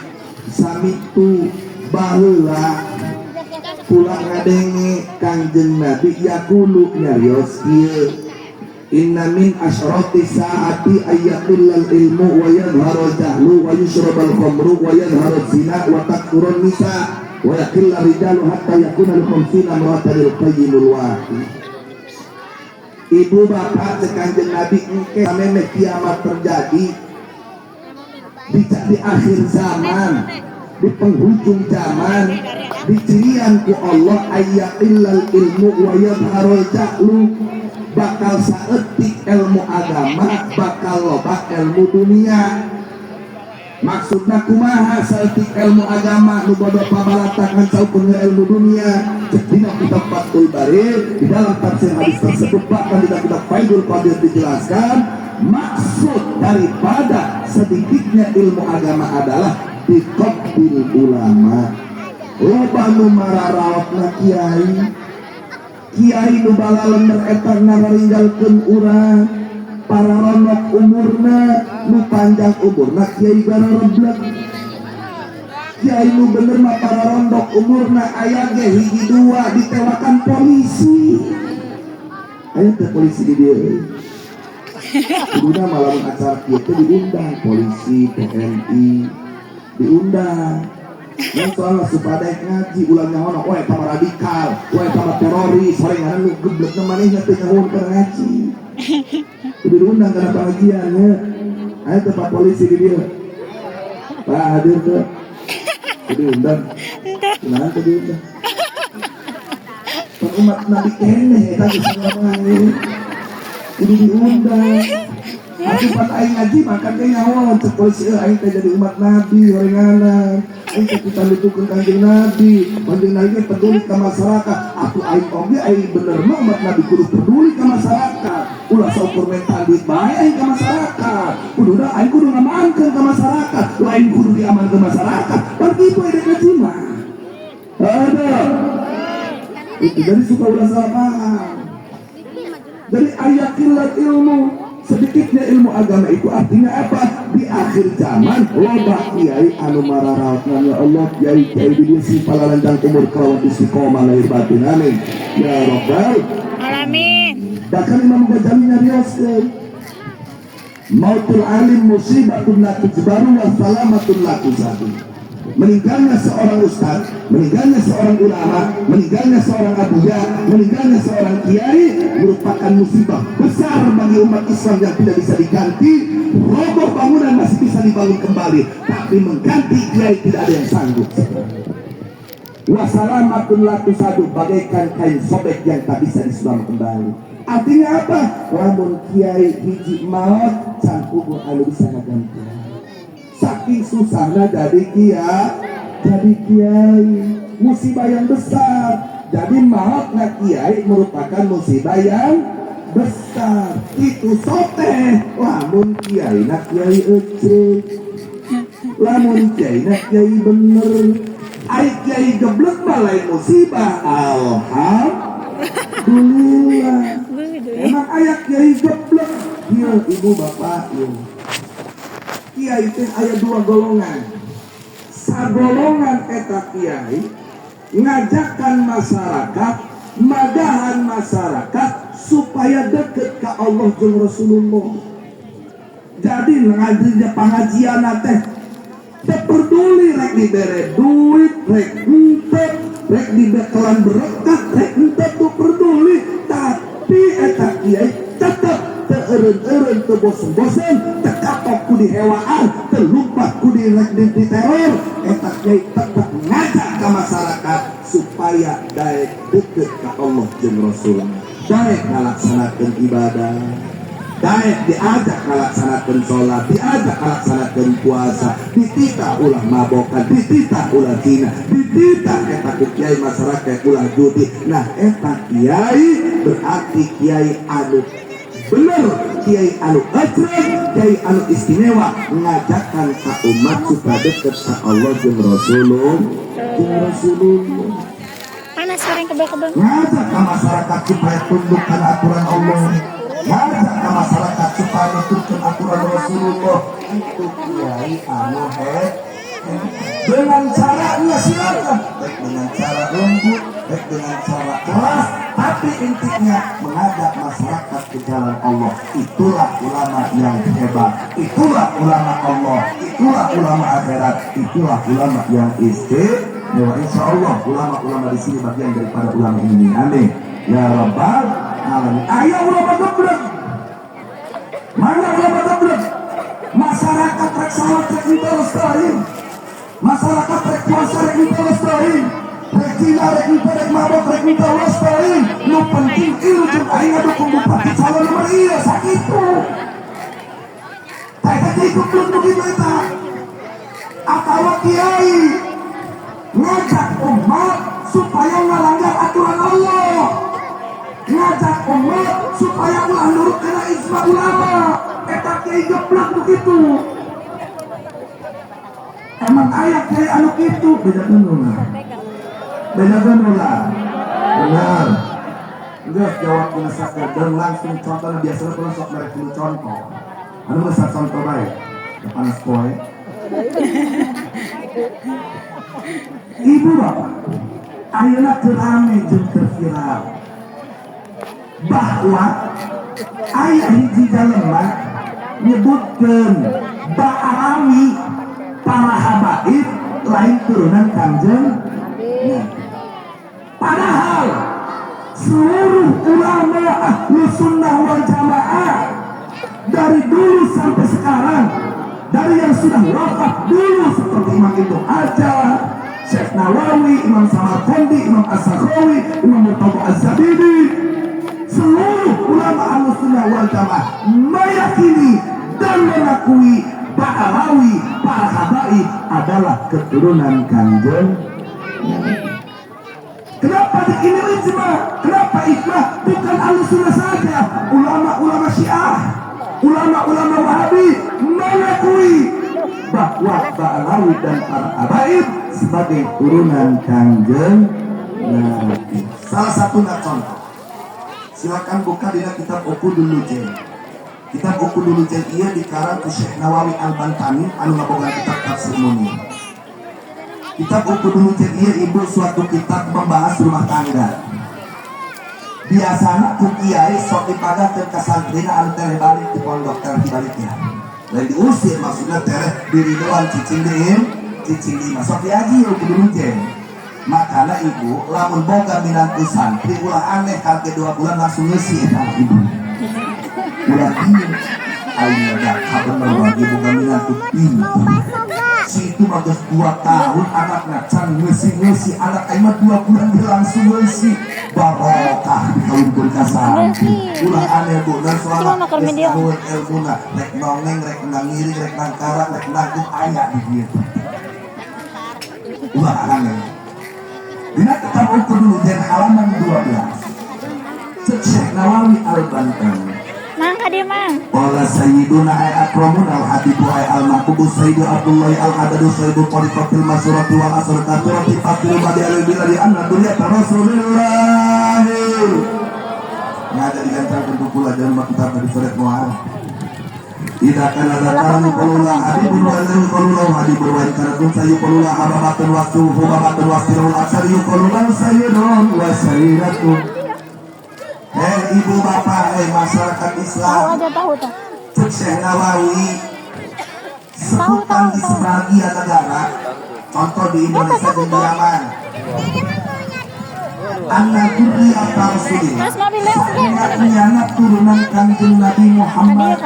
sami tu baheula pulang ngadenge kanjeng Nabi yaqulu nyarios kieu, inna min asyrati saati ayatul ilmu wa yadhharu jahlu wa yushrabal khamru wa yadhharu zina wa takthurun nisa wa yaqillu rijalu hatta yakuna al-khamsina maratan qayyimul wahid. Ibu bapak sekanjeng Nabi engke sameme kiamat terjadi di akhir zaman, di penghujung zaman, dicirian ku Allah ayyaqillal ilmu wa yadharul jahlu, bakal saeutik ilmu agama, bakal loba ilmu dunia. Maksudna kumaha saeutik ilmu agama nu bodo pabalatakan saukeun ilmu dunia. Dina kitab Fathul Bari di dalam tafsir hadis tersebut bahkan di kitab Faidul Qadir dijelaskan maksud daripada sedikitnya ilmu agama adalah biqabbil ulama. Loba nu mararaotna kiai nu balaleuneur eta ngaringgalkeun urang, para ronok umurna nu panjang umurna kiai garareblek. Kiai nu bener mah para rondok umurna aya ge hiji dua ditewakan polisi. Aya teh polisi di dieu. Kuduna malam acara kieu teh diundang polisi, TNI diundang. Yang soalnya supaya ngaji ulang nyahono, eta radikal, eta teroris, horengan nu geblek na manehna teh nyahoon keur ngaji. Udah diundang karena pengajiannya. Ayo ke Pak Polisi di dia. Pak hadir tuh. Diundang. Kenapa tuh diundang? Pak umat Nabi kene tadi sama ini. Ini diundang. Aku pas aing ngaji makan teh nyawa cek polisi aing teh jadi umat Nabi orenganan. Aing kita lutukeun Kanjeng Nabi. Kanjeng Nabi peduli ke masyarakat. Atuh aing oge aing bener mah umat Nabi kudu peduli ke masyarakat. Ulah saukur mental duit bae aing ke masyarakat. Kudu aing kudu ngamaankeun ke masyarakat. Lain kudu diamankeun ke masyarakat. Berarti itu ada ngaji mah. Ada. Itu dari suka ulah salah paham. Dari ayat kilat ilmu. Sedikitnya ilmu agama itu artinya apa? Di akhir zaman loba kiai anu mararaotna ya Allah kiai di dia si palalanjang umur kelawan istiqomah lahir batin amin ya rabbal Alamin. bahkan Imam Ghazali nyarioskeun mautul alim musibatun la tujbaru wa salamatun la tuzadu. Meninggalnya seorang ustaz, meninggalnya seorang ulama, meninggalnya seorang abuya, meninggalnya seorang kiai merupakan musibah besar bagi umat Islam yang tidak bisa diganti. Roboh bangunan masih bisa dibangun kembali, tapi mengganti kiai tidak ada yang sanggup. Wassalamatun latu sadu, bagaikan kain sobek yang tak bisa disulam kembali. Artinya apa? Lamun kiai hiji maut, cangkubu anu bisa ngaganti. Saking susahnya jadi kiai musibah yang besar. Jadi mautnya kiai merupakan musibah yang besar. Itu soteh lamun kiai nak kiai ece, lamun kiai nak kiai bener. Ai kiai geblek balai musibah. Alhamdulillah. Emang ayat kiai geblek. Iya ibu bapak iya. Kiai itu ada dua golongan. Sagolongan eta kiai ngajakan masyarakat, magahan masyarakat supaya deket ke Allah jeung Rasulullah. Jadi ngadinya pengajian teh teu peduli rek dibere duit, rek henteu, rek dibekelan berkah, rek henteu teu peduli, tapi eta kiai tetep eureun-eureun teu bosen-bosen, teu kapok ku dihewaan, teu lupa ku diteror. Eta kiai tetep ngajak ka masyarakat supaya daek deukeut ka Allah jeung Rasul, daek ngalaksanakeun ibadah, daek diajak ngalaksanakeun sholat, diajak ngalaksanakeun puasa, ditita ulah mabokan, ditita ulah zina, ditita eta kiai masyarakat ulah judi. Nah eta kiai berarti kiai anu bener, kiai anu ajrem, kiai anu istimewa, ngajakan ka umat supaya dekat sa Allah jeung Rasulullah. Panas sering kebel-kebel. Ngajak ka masyarakat supaya tunduk kana aturan Allah. Ngajak ka masyarakat supaya nuturkeun aturan Rasulullah. Itu kiai anu dengan caranya silakan, baik dengan cara lembut, baik dengan cara keras, tapi intinya mengajak masyarakat ke jalan Allah. Itulah ulama yang hebat, itulah ulama Allah, itulah ulama akhirat, itulah ulama yang istimewa. Insya Allah ulama-ulama di sini bagian daripada ulama ini. Amin ya rabbal alamin. Ayo ulama geblek, mana ulama geblek? Masyarakat rek salat rek lestari, masyarakat rek puasa rek lestari, rek zina rek mabok rek lestari. Nu penting ilmu aing dukung bupati calon nomor ieu sakitu. Tah ikut belum begitu eta. Atawa kiai ngajak umat supaya ngalanggar aturan Allah, ngajak umat supaya ulah nurut kana ijma ulama. Eta kiai geblek begitu. Emang ayat kiai anu kitu beda nula. Benar. Enggak jawab kuna sakit dan langsung contohnya biasanya kuna sok merek dulu contoh. Anu geus contoh bae. Panas poe. Ibu bapak, ayeuna teu rame jeung teu viral. Bahwa aya hiji jelema nyebutkeun Ba'arawi para habaib lain turunan Kanjeng. Padahal seluruh ulama ahlu sunnah wal jamaah sekarang dari yang sudah wafat dulu seperti Imam Ibnu Hajar, Syekh Nawawi, Imam Samarqandi, Imam As-Sakhawi, Imam Murtada Az-Zabidi, seluruh ulama Ahlussunnah wal Jamaah meyakini dan mengakui Ba'alawi, para habaib adalah keturunan Kanjeng Nabi. Kenapa ini ijma? Kenapa ijma? Bukan Ahlussunnah saja, ulama-ulama Syiah, ulama-ulama Wahabi mengakui bahwa Ba'alawi dan para habaib sebagai turunan Kanjeng Nabi. Salah satu contoh. Silakan buka di kitab Uqudul Lujain. Kitab Uqudul Lujain ia dikarang ku Syekh Nawawi Al-Bantani anu ngabogaan kitab tafsir Munir. Kitab Uqudul Lujain ia ibu suatu kitab membahas rumah tangga. Biasana ku kiai sok dipagakeun ka santrina anu tereh balik di pondok tereh dibaliknya. Lain diusir maksudna tereh diridoan cicing deui, cicing lima sok diaji Uqudul Lujain. Makanya ibu lamun boga minantu santri ulah aneh kage 2 bulan langsung ngisi sama ibu ulah ini ayo dah kabar lagi boga minantu pintu si itu bagus 2 tahun anaknya can ngisi anak ayo 2 bulan dia langsung ngisi barokah di tahun berkasantri ulah aneh bu dan soalnya esahun ilmuna rek nongeng rek nangiri rek nangkara rek nangkut ayak di dia ulah aneh. Dina kitab Uqudul Lujain halaman 12. Syekh Nawawi Al-Bantani. Mang ka dia mang. Qala sayyiduna ay akramun al-habibu ay al-mahbubu sayyidu Abdullah al-adadu sayyidu qarifatil masurati wal asrati wa fatil badi al-biladi anna dunyata Rasulullah. Ngada digantar bentuk pula jangan kitab dari surat Mu'ad. Tidak akan ada kamu pelulah hadibun wazir pelulah hadibun wazir karakun sayu pelulah hababatun waktu hubabatun waktu rawul aksariyu pelulah sayidun wasayidatu. Ibu bapak masyarakat Islam Cek Syekh Nawawi sebutan di sebagian negara, contoh di Indonesia dan di Yaman, anak duri apa Rasulullah anak turunan Kanjeng Nabi Muhammad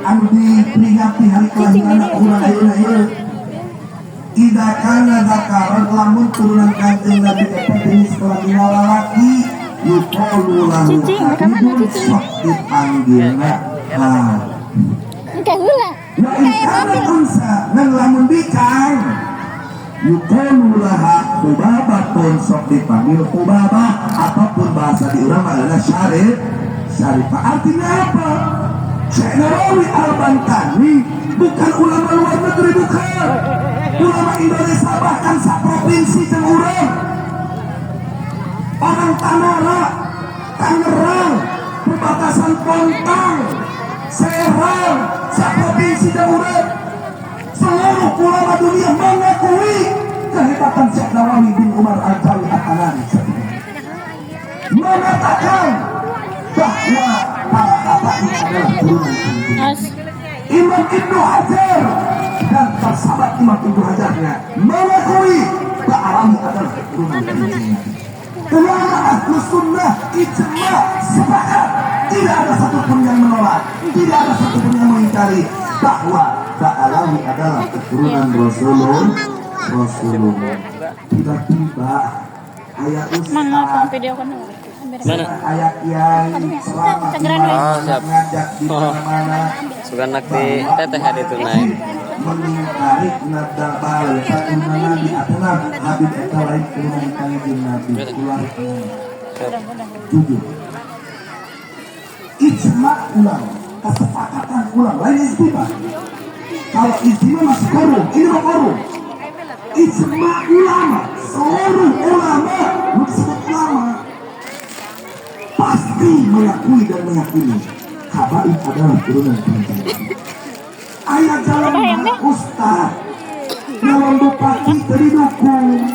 anu diperingati hari kelahiran ulah ayeuna tidak kana dakaran lamun turunan Kanjeng Nabi eta jenis kelamin lalaki yuqalu lahu sok dipanggilna wa in kana unsa ngan lamun bicang yuqalu laha hubabatun sok dipanggil hubabah apapun bahasa di urang adalah syarifah. Artinya apa? Syekh Nawawi Al-Bantani bukan ulama luar negeri, bukan ulama Indonesia, bahkan saprovinsi jeung urang orang Tanara, Tangerang, perbatasan Pontang, Serang, saprovinsi jeung urang seluruh ulama dunia mengakui kehebatan Syekh Nawawi bin Umar Al-Jawi Al-Anani mengatakan bahwa para habaib adalah turunan Imam Ibnu Hajar dan sahabat Imam Ibnu Hajarnya mengakui Ba'alawi adalah keturunan ulama Ahlussunnah ijma sepakat, tidak ada satupun yang menolak, tidak ada satupun yang mengingkari bahwa Ba'alawi adalah keturunan Rasulullah. Tiba-tiba ayat ustaz, ayat kiai ceramah ngajak di mana-mana, suka nak di teteh hari itu naik mengingkari nada bal keturunan Nabi atau Habib eta lain keturunan Kanjeng Nabi keluar jujur ijma ulama, kesepakatan ulama lain ijma. Kalau ijma masih korum, ini mah korum. Ijma ulama, seluruh ulama disebut ulama pasti mengakui dan meyakini habaib adalah turunan Kanjeng Nabi. Ayat jalan ustaz dalam bupati terdukung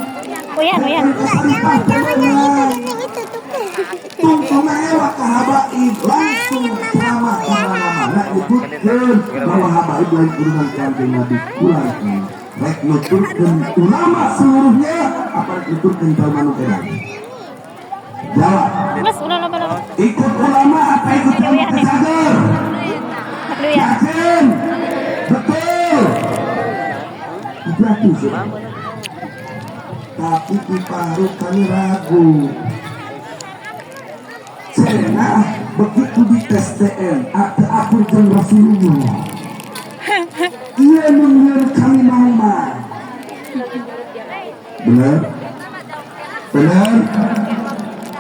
tunggu mewah ke habaib langsung ceramah kemana-mana ikutkan bahwa habaib lain turunan Kanjeng Nabi kurang rek nuturkan ulama seluruhnya apa nuturkan jalmanu edan jawab ikut ulama apa ikut jalmanu kejager yakin itu sudah. Tapi di paruh kami ragu. Karena begitu di tes DNA aku dan Rasulullah, ia mengenal kami Muhammad. Benar? Benar?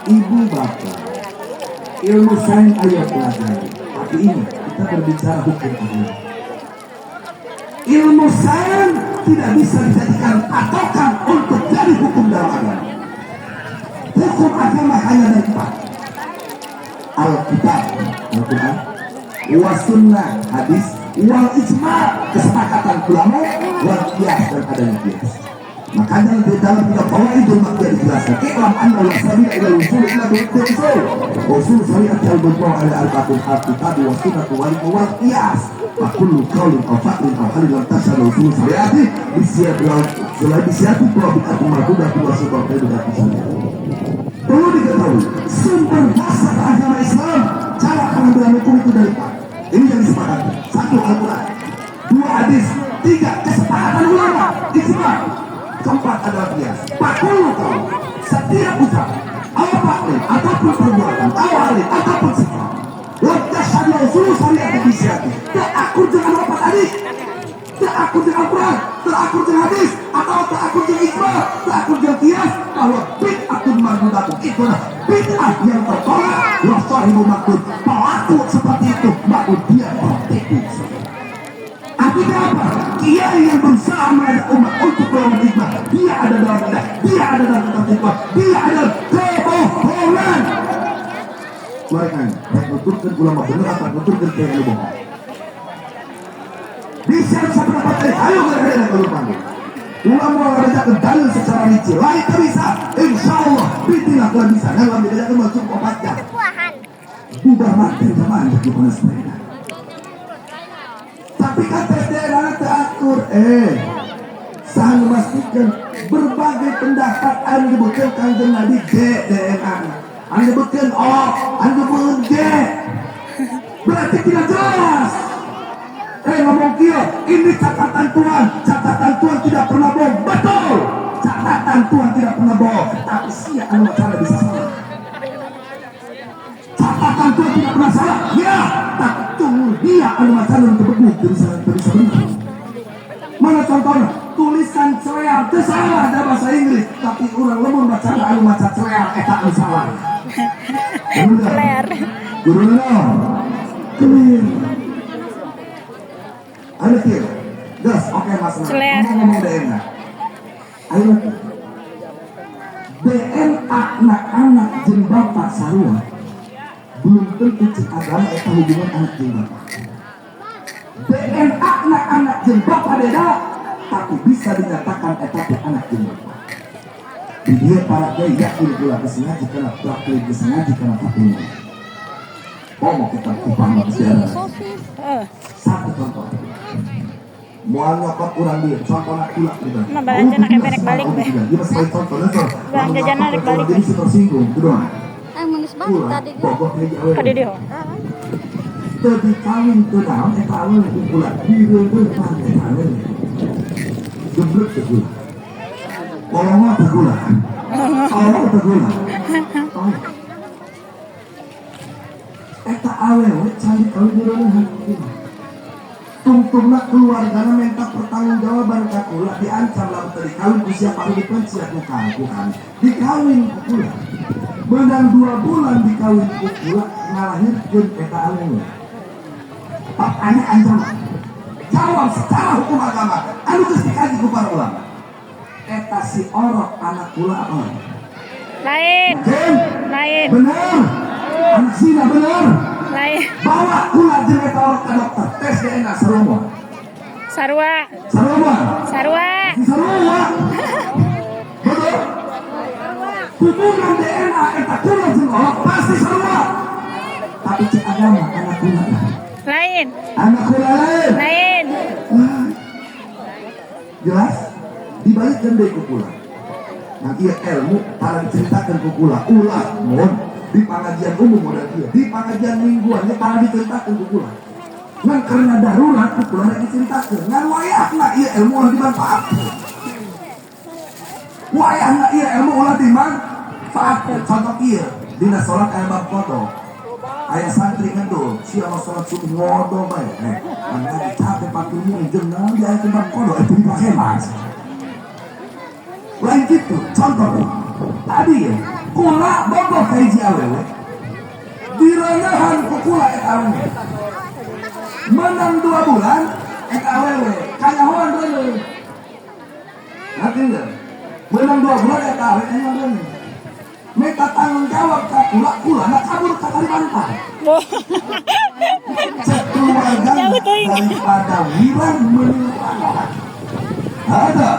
Ibu bapak, ilmu sains ayo pelajari. Tapi ini kita berbicara hukum agama. Ilmu sains tidak bisa dijadikan patokan untuk jadi hukum dalam agama. Hukum agama hanya dari empat: Alkitab, Al-Quran, was sunnah, hadis, wal ijma', kesepakatan ulama, wal qiyas, dan adanya qiyas. Makanya di dalam tiga fawaidul maqdiyah dijelaskan, "I'lam anna al-sabila ila al-usul illa bil-usul." Usul syariat al-bid'ah ala al-qatul al-kitab wa sunnah wal qiyas. Fa kullu qawlin aw fa'lin aw halin lam tashhad usul syariati selain disiatu probikat mardudah wa sebab tidak bisa. Perlu diketahui, sumber dasar agama Islam, cara pengambilan hukum itu dari empat. Ini yang disepakati: satu, Al-Quran; dua, hadis; tiga, kesepakatan ulama, ijma'; keempat adalah qiyas. 40 tahun setiap ucapan, apapun, ataupun perbuatan, awalin, ataupun sikap, lantasan usul syariat disiati, terakur dengan apa tadi? Terakur dengan Al-Quran, terakur dengan hadis, atau terakur dengan ijma', terakur dengan qiyas, bahwa bid'atun mardudatun itulah bid'ah yang tertolak. Wa sahibu makud, pelaku seperti itu maka dia berarti. Artinya apa? Kiai yang berusaha mengajak umat untuk melawan ijma', dia ada dalam bid'ah, dia ada dalam ketertiban, dia ada kebohongan. Baikkan, baik nuturkan ulama benar atau nuturkan kiai bohong. Bisa pendapat ayo berbeda kalau panggil. Ulama mengajarkan dalil secara rinci, lain tak bisa. Insya Allah, bitilah kalau bisa. Yang lebih banyak masuk 4 jam. Udah mati teman bagaimana sepeda. Tapi kata DNA terakur. Saya memastikan berbagai pendapat Anda bukan kanjeng Nabi G DNA. Anda bukan O, Anda bukan G. Berarti tidak jelas. Ngomong kia, ini catatan Tuhan tidak pernah bohong. Betul, catatan Tuhan tidak pernah bohong. Tapi siapa yang cara bisa salah? Catatan Tuhan tidak pernah salah, ya. Tapi tunggu dia macam untuk berbukti bisa benar. Mana contohnya? Tulisan cereal itu salah ada bahasa Inggris, tapi orang lemur baca macam cereal tak salah. Guru clear. Ada clear. Gas, oke mas. Ngomong DNA. Ayo. DNA anak-anak jeung bapak sarua belum tentu cek agama eta hubungan anak jeung bapak. DNA anak-anak jeung bapak beda, tapi bisa dinyatakan eta teh anak jeung bapak. Di dia para kiai yakin pula kesengaja karena praktik kesengaja karena fakta. Mau kita kupang sejarah. Satu contoh. Mau nyokot kurang dia, contoh nak pula pribadi. Nah, belanja nak emberek balik deh. Dia sebagai contoh nonton. Belanja jana naik balik. Jadi tersinggung, itu doang. Manis banget tadi. Tadi dia. Tadi kawin tuh daun, kawin itu pula. Dia itu pakai kawin. Geblek tegula. Kolongnya tegula. Kolong tegula. Eta awewe cari kawin di rumah. Tungtungna keluargana minta pertanggungjawaban kakula diancam lalu tadi kawin usia paling dipenci aku bukan dikawin kukula benang 2 bulan dikawin kukula ngalahirkeun eta awewe. Papanya ancaman jawab secara hukum agama anu geus dikaji ku para ulama. Eta si orok anak kula apa? Lain. Benar. Anak sina benar. Lain. Bawa kula jeung eta orok ka dokter tes DNA sarua. Betul. Hubungan DNA eta kula jeung orok pasti sarua. Tapi cek agama anak kula Lain. Anak kula lain. Jelas? Dibalikkan dari kukula. Nanti ilmu para diceritakan kukula. Ulah mohon di pengajian umum modal dia. Di pengajian mingguannya para diceritakan kukula. ngan karena darurat pukulan yang diceritakan ngan wayahna iya ilmu ulah dimanfaatkan wayahna iya ilmu ulah dimanfaatkan contoh iya dina sholat ayah bab kodok ayah santri ngendul siapa sholat subuh ngodok baik karena capek patuhnya jenang di ayah bab kodok itu dipakai mas lain gitu contoh tadi ya kula bodoh kaiji awewe direngahan kukula awewe menang 2 bulan awewe kanyahoan dulu ngerti enggak menang 2 bulan awewe kanyahoan dulu mereka tanggung jawab kula nak kabur ke Kalimantan sekeluarga daripada wirang menilai ada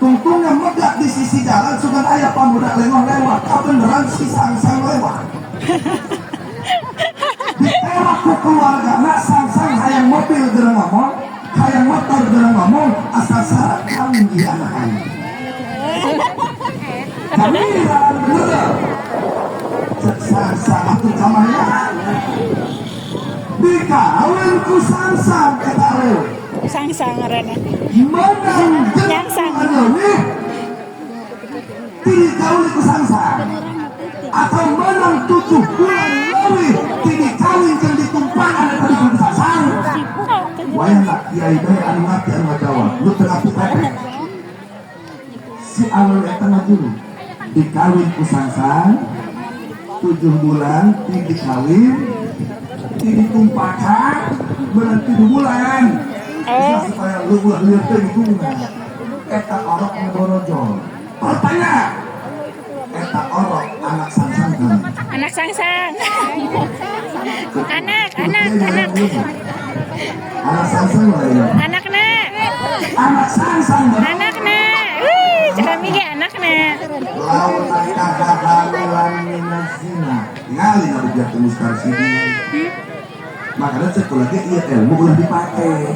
tungtungnya megak di sisi jalan sudah ayah pemuda lengah lewat kebenaran si sang-sang lewat ditewak ke keluarga nak sang-sang hayang mobil gerang ngomong hayang motor gerang ngomong asal syarat kami di anak-anak kami dalam bener sang-sang itu kamanya dikawin ku sang-sang ketahui sang-sang arana. menang Yang sang. tidak kawin ku sang-sang atau menang 7 bulan lebih tidak kawin yang ditumpahkan dari ku sang-sang wayang nak kiai bayi anu mati anu ngajawab lu tengah pipepek si awal tengah dulu dikawin ku sang-sang 7 bulan tidak kawin tidak ditumpahkan menang 7 bulan supaya lu ulah lihat itu eta orok ngeborojol pertanyaan eta orok anak sang-sang kan Anak sang-sang. Anak. anak sang-sang lah ya Anakna. anak sang-sang Anakna. Wih, cerita migi anakna. lawan kakak-kakak minasina tinggalin aku biar tembus karsini makanya sekolahnya iya ilmu udah dipakai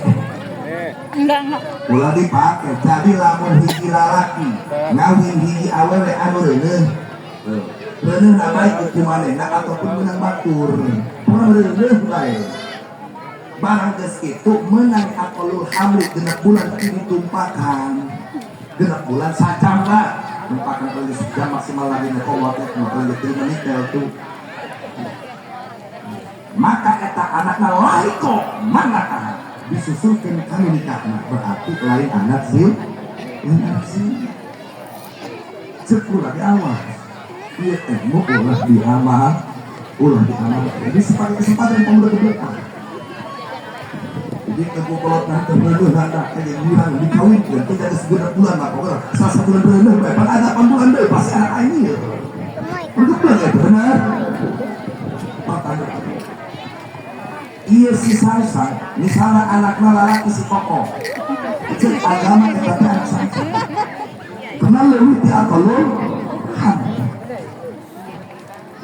Enggak. ulah dipakai jadi lamun hiji lalaki ngawin hiji awewe anu reuneuh namai ku manehna ataupun menang batur pernah reuneuh bae barang geus kitu menang aqalul hamli genep bulan ditumpakan genep bulan sacam lah tumpakan kali sejam maksimal lagi nekowat kali 3 menit tuh maka eta anakna laiko manakah disusulkan kami nikahna berarti lain anak zin sekolah di awal iya ilmu ulah diamal jadi sebagai kesempatan pemuda keberkah jadi kebukolot nanti berdua nada kayak bulan dikawinkan tidak ada sebulan bulan apa orang salah satu bulan berendah bahkan ada 8 bulan deh pasti anak ini ya untuk bulan itu benar pertanyaan iya si sang-sang misalnya anaknya lalaki si koko itu agama kita anak sang-sang karena lebih di akalul ham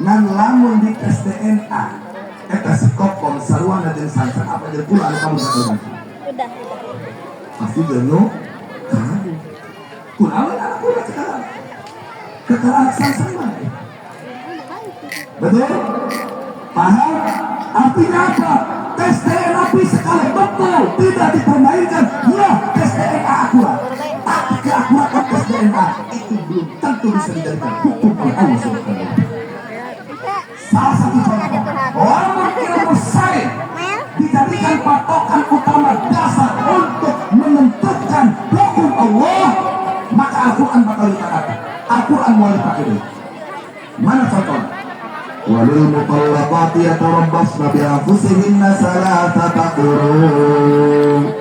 ngan lamun di tes DNA eta si koko sarwana jeung sang-sang apa jeung pula anu kamu udah pasti jenuh kamu kunaon anak pula sekarang keterangan sang-sang mana betul? Paham? Artinya apa? Tes DNA sekali betul tidak dipermainkan. Ya, tes DNA akurat. Tapi keakuratan tes DNA itu belum tentu bisa dijadikan hukum oleh Allah Subhanahu. Salah satu contoh, orang ilmu sains dijadikan patokan utama dasar untuk menentukan hukum Allah, maka Al-Quran bakal ditaati. Al-Quran mau dipakai. Mana contohnya? Walil mutallaqati yatarabbasna bi anfusihinna salasata qurun.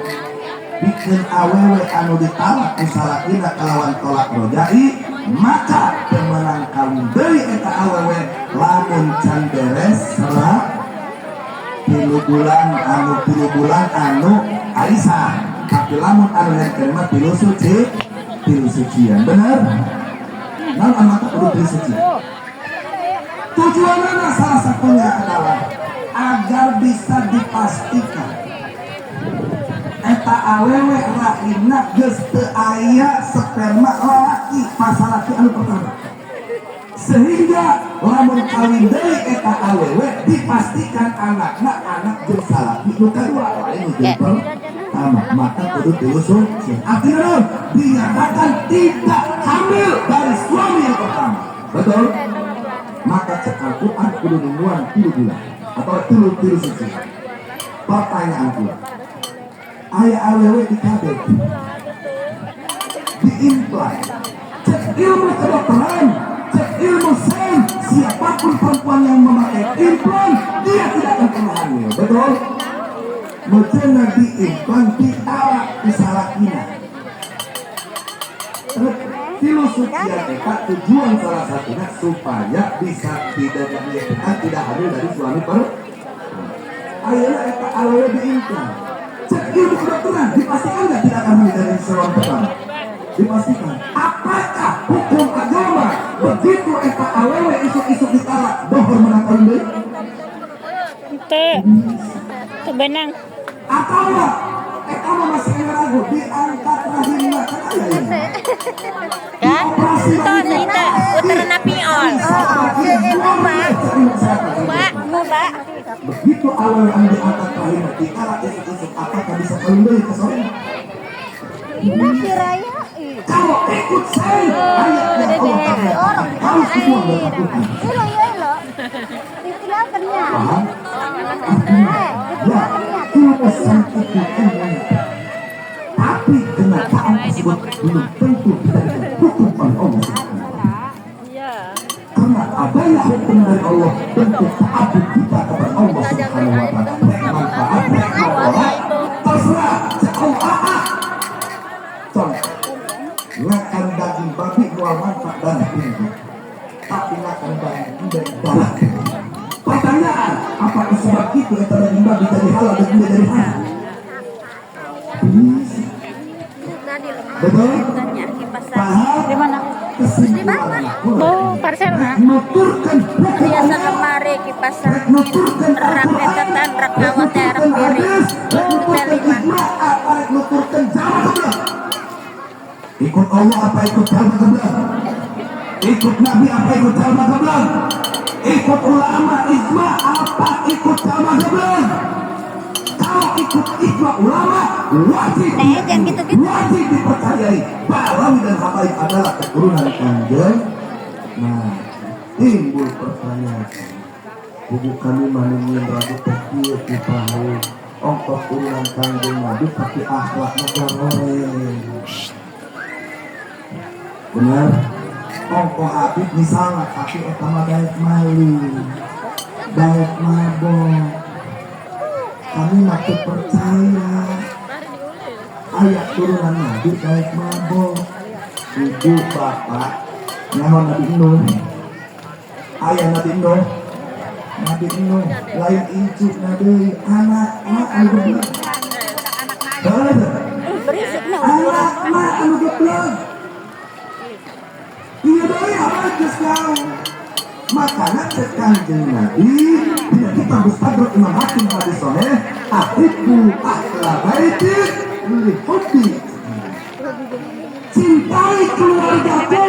Bikin awewe anu ditalak ku salakina kalawan tolak rojai, maka pemenang kawin deui eta awewe lamun can beres salah 3 bulan anu Aisyah. Tapi lamun anu yang kelima 3 sucian. Bener? Naon amata kudu 3 suci. Tujuannya salah satunya adalah agar bisa dipastikan eta awewe rahimna geus teu aya sperma lalaki pasalaki anu pertama sehingga lamun kawin deui eta awewe dipastikan anakna anak jeung salaki nu kedua lain nu pertama maka kudu diusung akhirnya dinyatakan tidak hamil dari suami yang pertama. Betul? Maka cek Al-Quran kudu nungguan 3 bulan atau 3 suci. Pertanyaanku, aya awewe di kabeh diimplan cek ilmu kedokteran, cek ilmu sains, siapapun perempuan yang memakai implan dia tidak akan pernah hamil. Betul? Mujana diimplan ditawak di salakina. Filosofinya kita tujuan salah satunya supaya bisa tidak hamil dari suami akhirnya eta awewe diimplan cek ilmu kedokteran dipastikan nggak tidak akan hamil dari suami pertama. Dipastikan. Apakah hukum agama begitu eta awewe isuk-isuk ditawak dohor menakal deui? Itu benang. Atau eta mah masih ragu diangkat rahimna kan aya ini. Kan? Itu uterana pion. Mbak. Begitu awal yang diangkat rahimna ditawak isuk-isuk apakah bisa kembali ke sore? Iya kiranya Kalau ikut saya ayatnya Allah harus dibuang dari Al-Quran. Ilo ditinggalkannya. Paham? Ya, itu pesan itu tapi kenyataan tersebut belum tentu kita hukum oleh Allah Subhanahu wa Ta'ala. Karena adanya hukum dari Allah tentu taat kita kepada Allah Subhanahu wa Ta'ala. Manfaat orang terserah sekolah. Contoh, ngakan daging babi mual manfaat darah tinggi, tapi ngakan daging darah. Pertanyaan, apa sebab itu yang daging babi dari halal dan tidak dari halal? Betul? Paham? Di mana? Kesimpulan. Oh, parcel na. Nuturkan Biasa kemari kipasan raketan rakawat terang diri. nuturkan jalan sebelah. Ikut Allah apa ikut jalan sebelah? Ikut Nabi apa ikut jalan sebelah? Ikut ulama ijma apa ikut jalan sebelah? Kalau ikut ijma ulama wajib wajib dipercayai Balawi dan Habaib adalah keturunan Kanjeng. Nah, timbul pertanyaan, buku kami manusia ragu kecil di tahu ongkos turunan Kanjeng Nabi tapi akhlaknya goreng. Benar? Ongkos Habib misalnya tapi etama daik malu, daik mabok. Kami masih percaya ayat turunan Nabi daik mabok. Ibu bapak nyaman Nabi Nuh, ayah Nabi Nuh, lain incu Nabi anak anu geblek, anak anu geblek, iya doi aja sekarang. Makanya Kanjeng Nabi tidak kita mustadrak Imam Hakim hadis sahih, ahibbu ahla baiti li hubbi. Cintai keluargaku,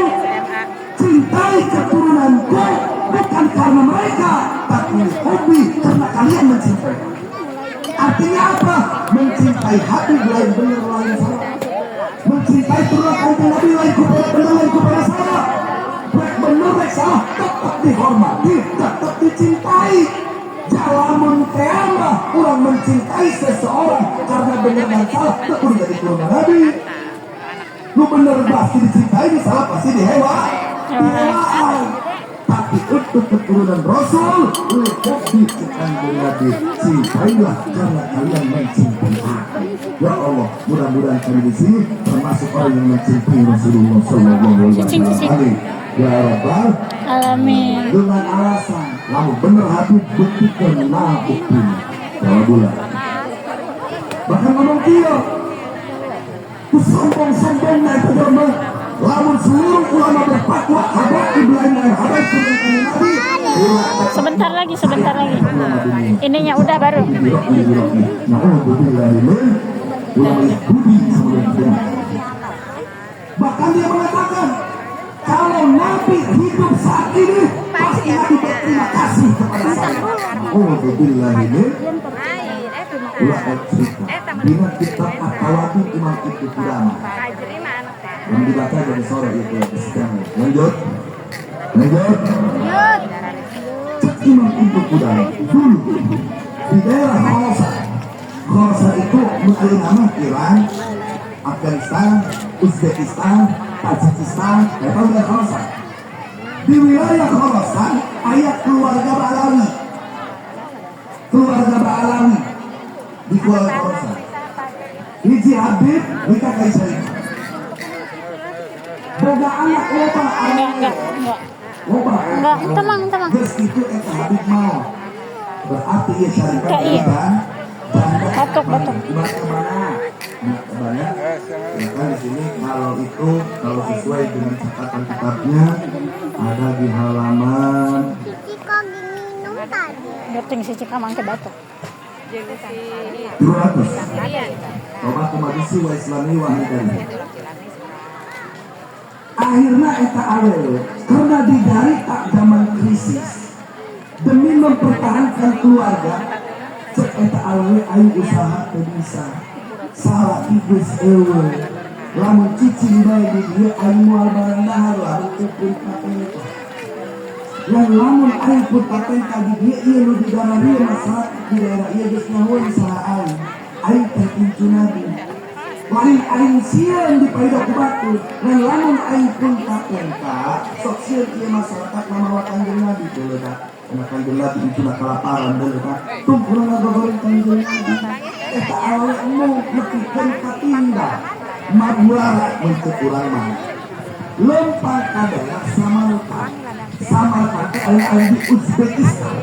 cintai keturunanku, bukan karena mereka, tapi hobi karena kalian mencintai. Artinya apa? Mencintai hati lain benar lain salah. Mencintai turunan Kanjeng Nabi lain benar lain kepada salah. Benar lain salah tetap dihormati, tetap dicintai. Jalamun kiamah orang mencintai seseorang karena benar dan salah tetap dari turunan Nabi. Lu bener pasti dicintai, salah pasti dihewan. Tapi untuk keturunan Rasul, lebih Kanjeng Nabi, cintailah karena kalian mencintai aku. Ya Allah, mudah-mudahan kami di sini termasuk orang yang mencintai Rasulullah Sallallahu Alaihi Wasallam. Ya Rabbal Alamin. Dengan alasan, lalu bener hati buktikan nah buktinya. Jawabulah. Bahkan ngomong dia. Sombong-sombong naik agama, lamun seluruh ulama berfatwa habaib lain habaib Nabi. Sebentar lagi. Ininya udah baru. Bahkan dia mengatakan kalau Nabi hidup saat ini pasti Nabi berterima kasih kepada saya. Oh, billahi min. Ulah Afrika. Dina kitab At-Tawatur Imam Ibnu Qudamah. Yang dibaca dari sore itu sedang. Lanjut. Cek Imam Ibnu Qudamah dulu di daerah Khorasan itu mungkin nama Iran, Afghanistan, Uzbekistan, Tajikistan, itu wilayah Khorasan. Di wilayah Khorasan ayat keluarga Ba'alawi di wilayah Khorasan. Hiji Habib nikah Kaisarin. Boga anak loba Enggak. Enggak, tenang. Terus itu Habib mau. Berarti ya syarikat kan? Batuk. Ibarat kemana? Banyak. Ya kan di sini kalau sesuai dengan catatan kitabnya ada di halaman. Cici kok minum tadi? Geting si Cika mangke batuk. 200. Coba kemajisi wa islami wa hidayah. Akhirnya eta awewe karena diderita zaman krisis demi mempertahankan keluarga cek eta awewe ayo usaha teu bisa salah iblis ewe lamun cicing bae di dieu ayo moal barang dahar lamun teu pun patenta yang lamun ayo pun patenta di dieu ieu nu di daerah ieu masalah di daerah ieu geus nyahoan saha ayo teh incunadi lain aing sieun di paida ku batu dan lamun aing pun patenta sok sieun ieu masyarakat mamawa Kanjeng Nabi deuleu da kana Kanjeng Nabi itu kelaparan deuleu da tumpurna gogoreng Kanjeng Nabi eta awewe mu nepikeun katindak mabuara mencek urang mah lempar ka daerah Samarkand teh aya di Uzbekistan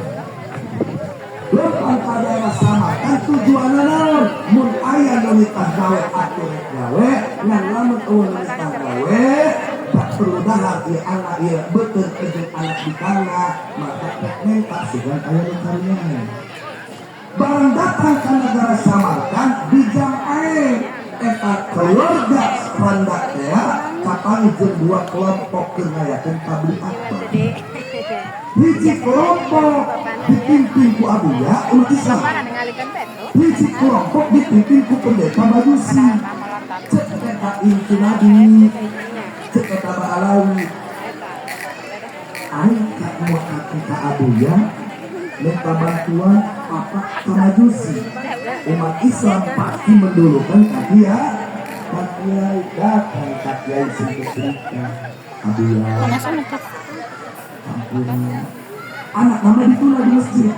lempar ka daerah Samarkand tujuanna naon mun aya nu nikah gawe atuh gawe ngan lamun eueun nikah gawe tak perlu dahar ieu anak ieu beuteun jeung anak dikana maka tek menta sugan aya nu karunya barang datang ke negara Samarkand di jam air eta keluarga Randak teh kapal jeung dua kelompok keur ngayakeun tabligh akbar hiji kelompok dipimpin ku Abuya umat Islam hiji kelompok dipimpin ku pendeta Majusi cek eta Incunadi cek eta Ba'alawi aing ka ka Abuya minta bantuan apa ke Majusi umat Islam pasti mendulukan kakia datang kakia sedikit Abuya anak nama ditulah di masjid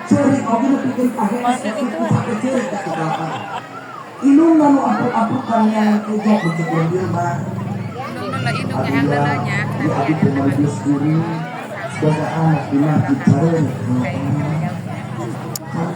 ceri oke pikir pakai itu pakai ceri tak keberapa inung lalu apuk-apuk yang kejok untuk mobil mah Abuya di abi pemajus guru sebagai anak di masjid cari kan